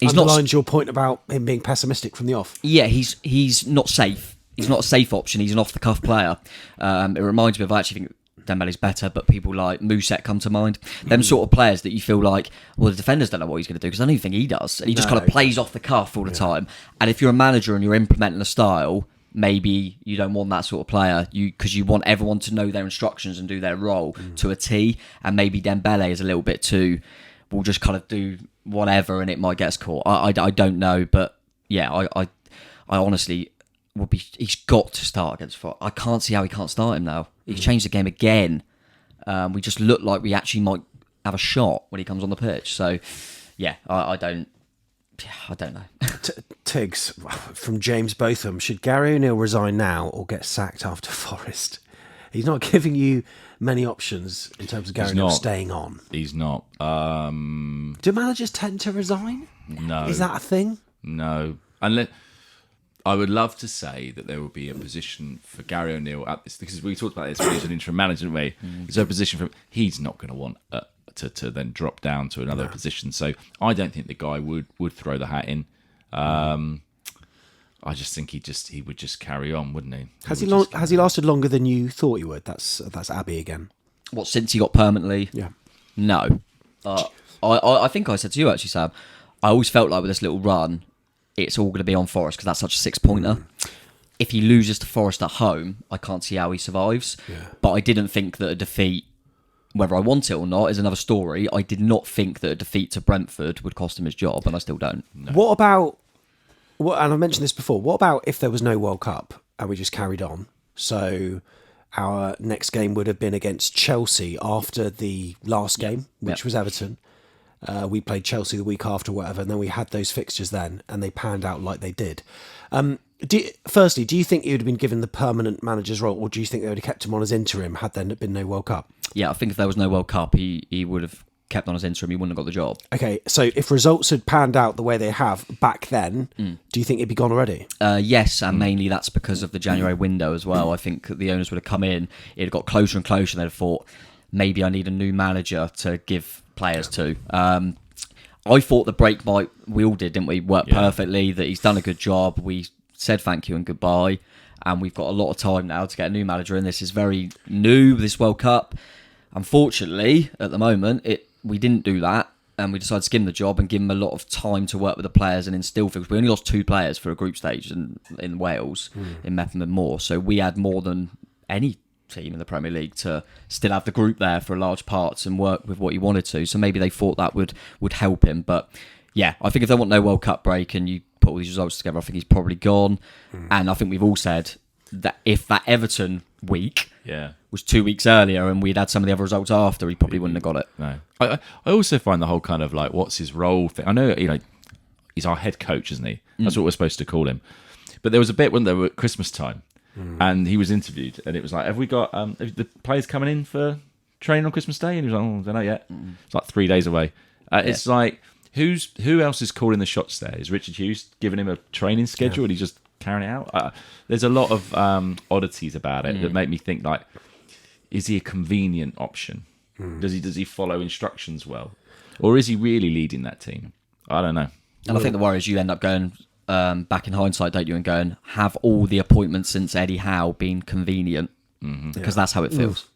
underlines your point about him being pessimistic from the off. Yeah, he's not safe. He's not a safe option. He's an off-the-cuff player. It reminds me of, I actually think Dembele's better, but people like Mousset come to mind. Them sort of players that you feel like, well, the defenders don't know what he's going to do because I don't even think he does. And he just kind of plays off the cuff all the time. And if you're a manager and you're implementing a style, maybe you don't want that sort of player because you want everyone to know their instructions and do their role to a T, and maybe Dembele is a little bit too, we'll just kind of do whatever and it might get us caught. I don't know, but yeah, I honestly would be, he's got to start against Forest. I can't see how he can't start him now. He's changed the game again. We just look like we actually might have a shot when he comes on the pitch. So yeah, I don't know. Tiggs, from James Botham, should Gary O'Neill resign now or get sacked after Forest? He's not giving you many options in terms of Gary O'Neill staying on. He's not. Do managers tend to resign? No. Is that a thing? No. Unless, I would love to say that there will be a position for Gary O'Neill at this, because we talked about this when he was an interim manager, didn't we? There's a position for him. He's not going to want to then drop down to another position. So I don't think the guy would throw the hat in. I just think he would just carry on, wouldn't he? Has he lasted longer than you thought he would? That's Abby again. What, since he got permanently? Yeah. No. I think I said to you actually, Sam, I always felt like with this little run, it's all going to be on Forest because that's such a 6-pointer. If he loses to Forest at home, I can't see how he survives. Yeah. But I didn't think that a defeat, whether I want it or not, is another story. I did not think that a defeat to Brentford would cost him his job, and I still don't. No. What about, and I've mentioned this before, what about if there was no World Cup and we just carried on? So our next game would have been against Chelsea after the last game, which was Everton. We played Chelsea the week after, whatever, and then we had those fixtures then, and they panned out like they did. Firstly, do you think he would have been given the permanent manager's role, or do you think they would have kept him on as interim had there been no World Cup? Yeah, I think if there was no World Cup, he would have kept on as interim. He wouldn't have got the job. Okay, so if results had panned out the way they have back then, do you think he'd be gone already? Yes, and mainly that's because of the January window as well. I think the owners would have come in, it had got closer and closer, and they'd have thought, maybe I need a new manager to give players to. I thought the break we all did, didn't we, work perfectly, that he's done a good job. We said thank you and goodbye, and we've got a lot of time now to get a new manager in. This is very new, this World Cup. Unfortunately, at the moment, we didn't do that, and we decided to give him the job and give him a lot of time to work with the players and instill things. We only lost 2 players for a group stage in Wales, in Mepham and Moore, so we had more than any team in the Premier League to still have the group there for large parts and work with what he wanted to. So maybe they thought that would help him. But yeah, I think if they want no World Cup break and you put all these results together, I think he's probably gone. And I think we've all said that if that Everton week was 2 weeks earlier and we'd had some of the other results after, he probably wouldn't have got it. No. I also find the whole kind of like, what's his role thing? I know, he's our head coach, isn't he? That's what we're supposed to call him. But there was a bit when they were at Christmas time, and he was interviewed, and it was like, have we got the players coming in for training on Christmas Day? And he was like, I don't know yet. It's like 3 days away. It's like, who else is calling the shots there? Is Richard Hughes giving him a training schedule and he's just carrying it out? There's a lot of oddities about it that make me think, like, is he a convenient option? Does he follow instructions well? Or is he really leading that team? I don't know. And I think the worry is you end up going back in hindsight, don't you, and going, have all the appointments since Eddie Howe been convenient? Because that's how it feels.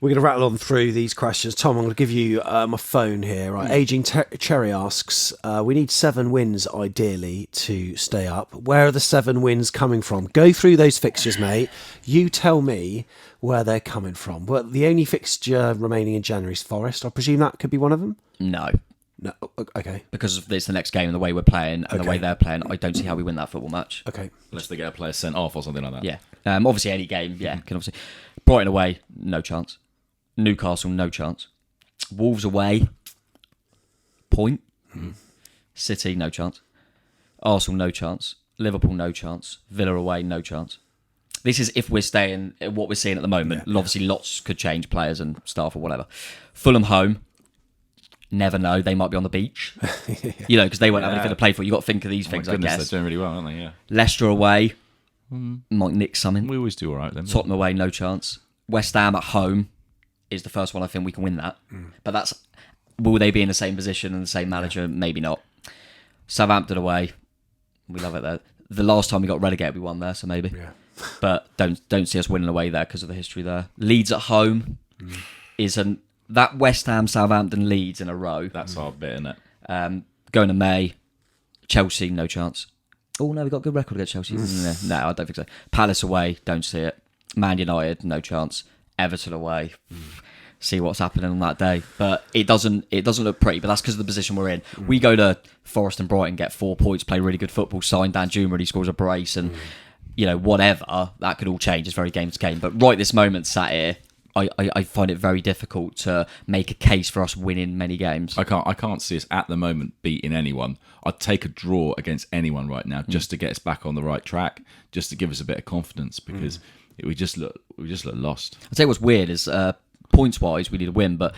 We're going to rattle on through these questions. Tom, I'm going to give you my phone here. Right. Aging Cherry asks, we need 7 wins ideally to stay up. Where are the 7 wins coming from? Go through those fixtures, mate. You tell me where they're coming from. Well, the only fixture remaining in January is Forest. I presume that could be one of them? No, okay. Because it's the next game and the way we're playing and the way they're playing, I don't see how we win that football match. Okay. Unless they get a player sent off or something like that. Yeah. Obviously, any game, can obviously. Brighton away, no chance. Newcastle, no chance. Wolves away, point. City, no chance. Arsenal, no chance. Liverpool, no chance. Villa away, no chance. This is if we're staying what we're seeing at the moment. Yeah. Obviously, lots could change, players and staff or whatever. Fulham home, never know. They might be on the beach, because they won't have anything to play for. You've got to think of these things, I guess. They're doing really well, aren't they? Yeah. Leicester away, might nick something. We always do all right then. Tottenham away, no chance. West Ham at home is the first one I think we can win that. But will they be in the same position and the same manager? Maybe not. Southampton away, we love it there. The last time we got relegated, we won there, so maybe. Yeah. But don't see us winning away there because of the history there. Leeds at home that West Ham, Southampton, Leeds in a row. That's our bit, isn't it? Going to May, Chelsea, no chance. Oh no, we got a good record against Chelsea. No, I don't think so. Palace away, don't see it. Man United, no chance. Everton away, see what's happening on that day. But it doesn't look pretty. But that's because of the position we're in. We go to Forest and Brighton, get 4 points, play really good football, sign Dan Juma, and he scores a brace, and whatever, that could all change. It's very game to game. But right this moment, sat here, I find it very difficult to make a case for us winning many games. I can't see us at the moment beating anyone. I'd take a draw against anyone right now just to get us back on the right track, just to give us a bit of confidence, because we just look lost. I'll tell you what's weird is points wise we need a win, but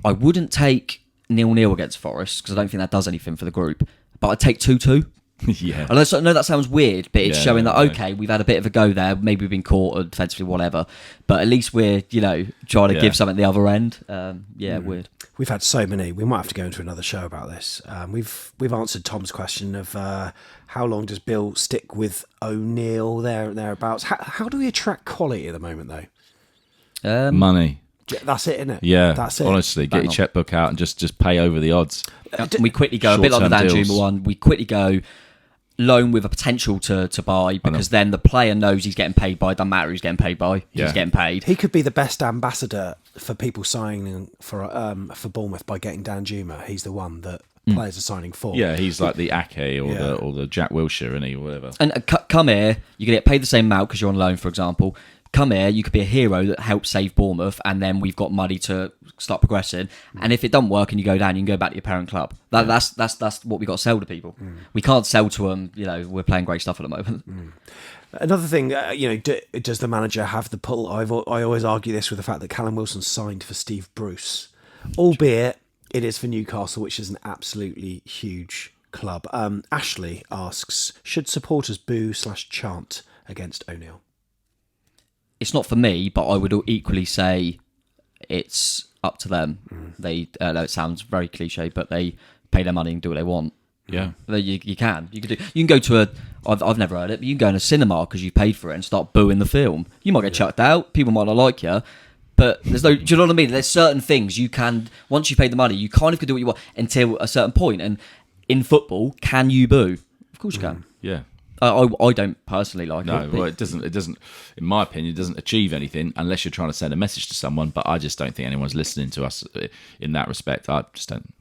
I wouldn't take 0-0 against Forest because I don't think that does anything for the group. But I'd take 2-2. Yeah. I know that sounds weird, but it's showing that, okay, we've had a bit of a go there. Maybe we've been caught defensively, whatever. But at least we're, trying to give something at the other end. Weird. We've had so many. We might have to go into another show about this. We've answered Tom's question of how long does Bill stick with O'Neill thereabouts. How do we attract quality at the moment, though? Money. That's it, isn't it? Yeah, that's it. Honestly, get your checkbook out and just pay over the odds. We quickly go, a bit like the Dan Juma one, we quickly go loan with a potential to buy, because then the player knows he's getting paid by. It doesn't matter who's getting paid by. He's getting paid. He could be the best ambassador for people signing for Bournemouth by getting Dan Juma. He's the one that players are signing for. Yeah, he's like the Ake or the Jack Wilshere, isn't he, or whatever. And come here, you can get paid the same amount because you're on loan, for example. Come here, you could be a hero that helps save Bournemouth, and then we've got money to start progressing. And if it doesn't work and you go down, you can go back to your parent club. That's what we got to sell to people. We can't sell to them. We're playing great stuff at the moment. Another thing, does the manager have the pull? I always argue this with the fact that Callum Wilson signed for Steve Bruce, albeit it is for Newcastle, which is an absolutely huge club. Ashley asks, should supporters boo/chant against O'Neill? It's not for me, but I would equally say it's up to them. They, it sounds very cliche, but they pay their money and do what they want. Yeah, you can go to I've never heard it, but you can go in a cinema because you paid for it and start booing the film. You might get chucked out. People might not like you, but there's no. Do you know what I mean? There's certain things you can, once you pay the money, you kind of can do what you want until a certain point. And in football, can you boo? Of course you can. Yeah. I don't personally like it. No, well, it doesn't. In my opinion, it doesn't achieve anything unless you're trying to send a message to someone. But I just don't think anyone's listening to us in that respect. I just don't.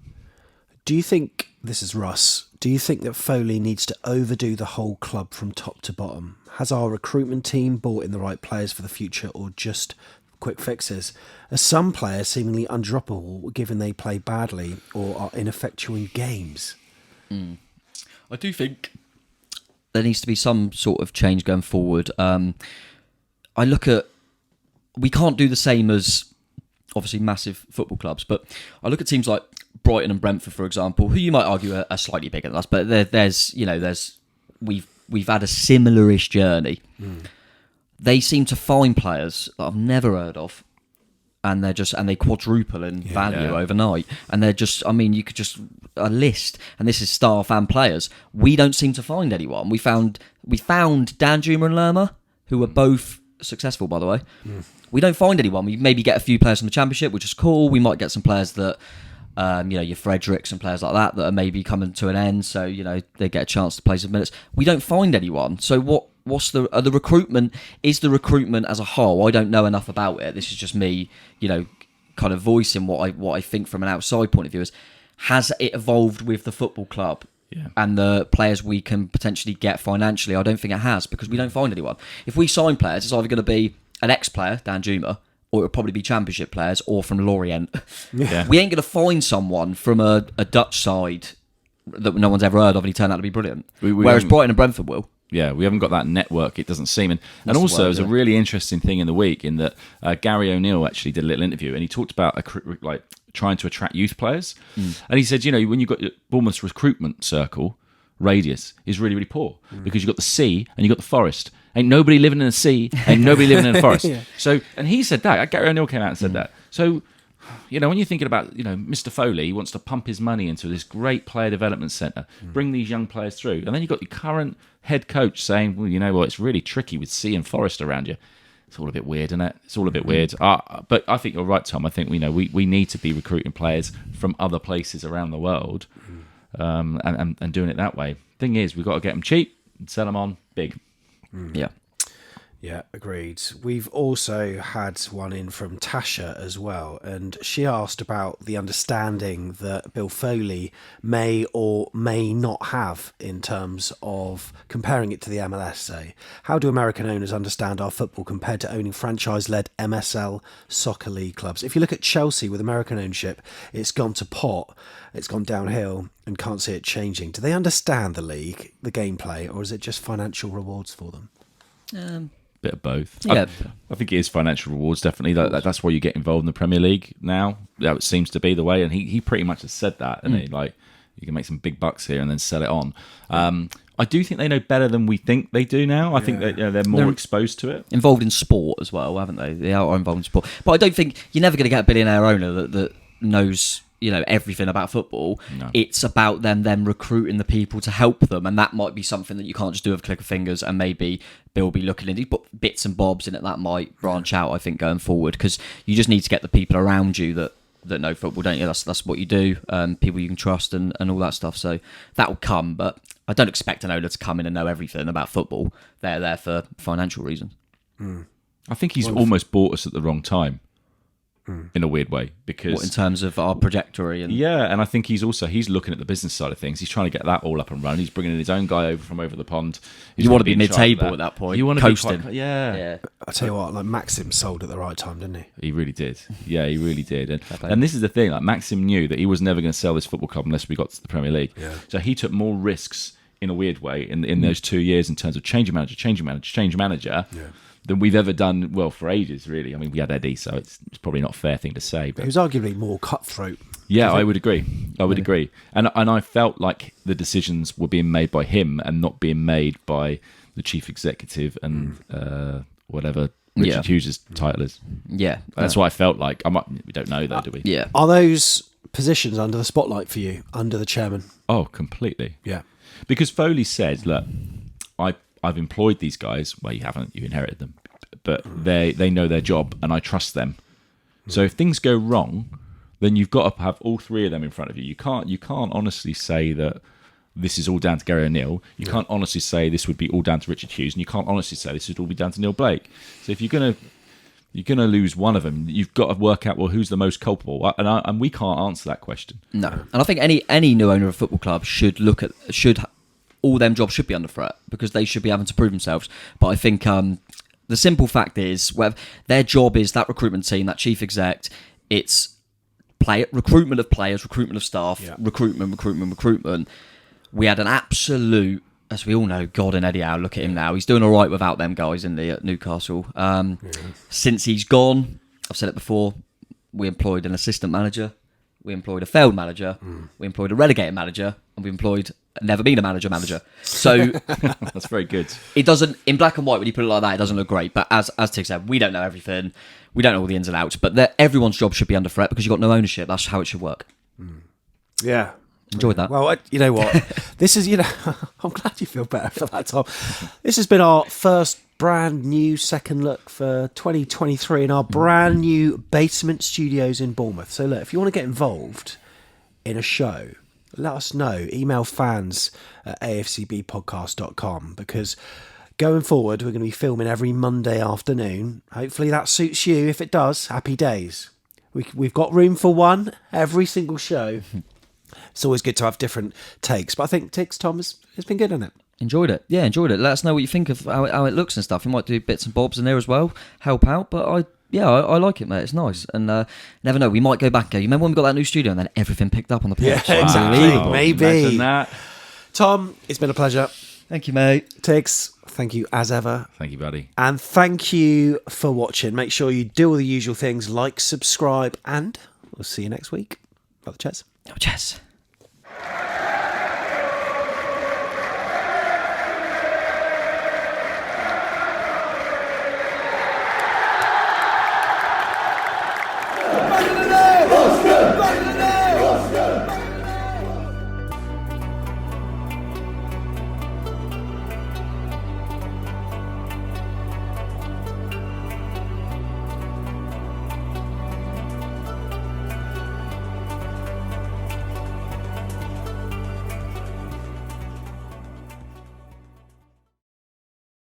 Do you think, this is Russ, do you think that Foley needs to overdo the whole club from top to bottom? Has our recruitment team brought in the right players for the future, or just quick fixes? Are some players seemingly undroppable given they play badly or are ineffectual in games? I do think there needs to be some sort of change going forward. I look at, we can't do the same as obviously massive football clubs, but I look at teams like Brighton and Brentford, for example, who you might argue are slightly bigger than us, but we've had a similar-ish journey. They seem to find players that I've never heard of, and they quadruple in value overnight. And they're just, you could just a list, and this is staff and players. We don't seem to find anyone. We found Dan Juma and Lerma, who were both successful, by the way. We don't find anyone. We maybe get a few players from the Championship, which is cool. We might get some players that, your Fredericks and players like that are maybe coming to an end, so they get a chance to play some minutes. We don't find anyone. So what's the recruitment? Is the recruitment as a whole? I don't know enough about it. This is just me, kind of voicing what I think from an outside point of view. Has it evolved with the football club and the players we can potentially get financially? I don't think it has, because we don't find anyone. If we sign players, it's either going to be an ex-player, Dan Juma, or it'll probably be Championship players, or from Lorient. Yeah. We ain't going to find someone from a Dutch side that no one's ever heard of and he turned out to be brilliant. Whereas Brighton and Brentford will. Yeah, we haven't got that network, it doesn't seem. And also, there's a really interesting thing in the week in that Gary O'Neill actually did a little interview, and he talked about trying to attract youth players. And he said, when you've got Bournemouth's recruitment circle, radius is really, really poor, because you've got the sea and you've got the forest. Ain't nobody living in the sea, ain't nobody living in the forest. So, and he said that. Gary O'Neill came out and said that. So, when you're thinking about, Mr. Foley wants to pump his money into this great player development centre, bring these young players through, and then you've got your current head coach saying, well, you know what, it's really tricky with sea and forest around you. It's all a bit weird, isn't it? It's all a bit weird. But I think you're right, Tom. I think we need to be recruiting players from other places around the world, and doing it that way. Thing is, we've got to get them cheap. sell them on big. Yeah. Yeah, agreed. We've also had one in from Tasha as well, and she asked about the understanding that Bill Foley may or may not have in terms of comparing it to the MLS, say. How do American owners understand our football compared to owning franchise-led MSL soccer league clubs? If you look at Chelsea with American ownership, it's gone to pot, it's gone downhill, and can't see it changing. Do they understand the league, the gameplay, or is it just financial rewards for them? Bit of both. Yeah. I think it is financial rewards, definitely. That's why you get involved in the Premier League now. That seems to be the way, and he pretty much has said that, and like, you can make some big bucks here and then sell it on. I do think they know better than we think they do now. I think that they're more exposed to it. Involved in sport as well, haven't they? They are involved in sport. But I don't think you're never going to get a billionaire owner that knows everything about football. No. It's about them recruiting the people to help them, and that might be something that you can't just do with a click of fingers. And maybe Bill will be looking into bits and bobs in it that might branch out, I think, going forward, because you just need to get the people around you that know football, don't you? That's what you do. People you can trust and all that stuff. So that will come, but I don't expect an owner to come in and know everything about football. They're there for financial reasons. I think he's almost bought us at the wrong time. In a weird way, because in terms of our trajectory, and and I think he's looking at the business side of things. He's trying to get that all up and running. He's bringing in his own guy over from over the pond. You want to be mid-table at that point. You want to coasting. be yeah. I tell you what, like Maxim sold at the right time, didn't he? He really did. Yeah, he really did. And this is the thing. Like, Maxim knew that he was never going to sell this football club unless we got to the Premier League. Yeah. So he took more risks in a weird way in those 2 years in terms of change manager. Yeah. Than we've ever done, well, for ages, really. I mean, we had Eddie, so it's probably not a fair thing to say. But he was arguably more cutthroat. Yeah, I would agree. And I felt like the decisions were being made by him and not being made by the chief executive and whatever Richard Hughes' title is. Yeah. That's what I felt like. We don't know, though, do we? Yeah. Are those positions under the spotlight for you, under the chairman? Oh, completely. Yeah. Because Foley said, look, I've employed these guys. Well, you haven't. You inherited them. But they know their job, and I trust them. So if things go wrong, then you've got to have all three of them in front of you. You can't honestly say that this is all down to Gary O'Neill. You can't honestly say this would be all down to Richard Hughes, and you can't honestly say this would all be down to Neil Blake. So if you're gonna lose one of them, you've got to work out, well, who's the most culpable, and we can't answer that question. No, and I think any new owner of a football club should all them jobs should be under threat, because they should be having to prove themselves. But I think the simple fact is, their job is that recruitment team, that chief exec. It's recruitment of players, recruitment of staff, recruitment. We had an absolute, as we all know, God and Eddie Howe. Look at him now; he's doing all right without them guys in the Newcastle. Since he's gone, I've said it before. We employed an assistant manager. We employed a failed manager. We employed a relegated manager, and we employed never been a manager. So that's very good. It doesn't, in black and white, when you put it like that, it doesn't look great. But as Tig said, we don't know everything. We don't know all the ins and outs. But everyone's job should be under threat because you've got no ownership. That's how it should work. Yeah. Enjoyed that. Well, you know what? This is, I'm glad you feel better for that, Tom. This has been our first brand new second look for 2023 in our brand new basement studios in Bournemouth. So look, if you want to get involved in a show, let us know. Email fans@afcbpodcast.com, because going forward, we're going to be filming every Monday afternoon. Hopefully that suits you. If it does, happy days. We've got room for one every single show. It's always good to have different takes. But I think Tom, it's been good, hasn't it? Enjoyed it. Yeah, enjoyed it. Let us know what you think of how it looks and stuff. We might do bits and bobs in there as well, help out. But I like it, mate. It's nice. And never know, we might go back. You remember when we got that new studio and then everything picked up on the pitch? Yeah, exactly. Wow. Maybe. Imagine that. Tom, it's been a pleasure. Thank you, mate. Tiggs, thank you as ever. Thank you, buddy. And thank you for watching. Make sure you do all the usual things, like, subscribe, and we'll see you next week. Got the chess. Oh, chess.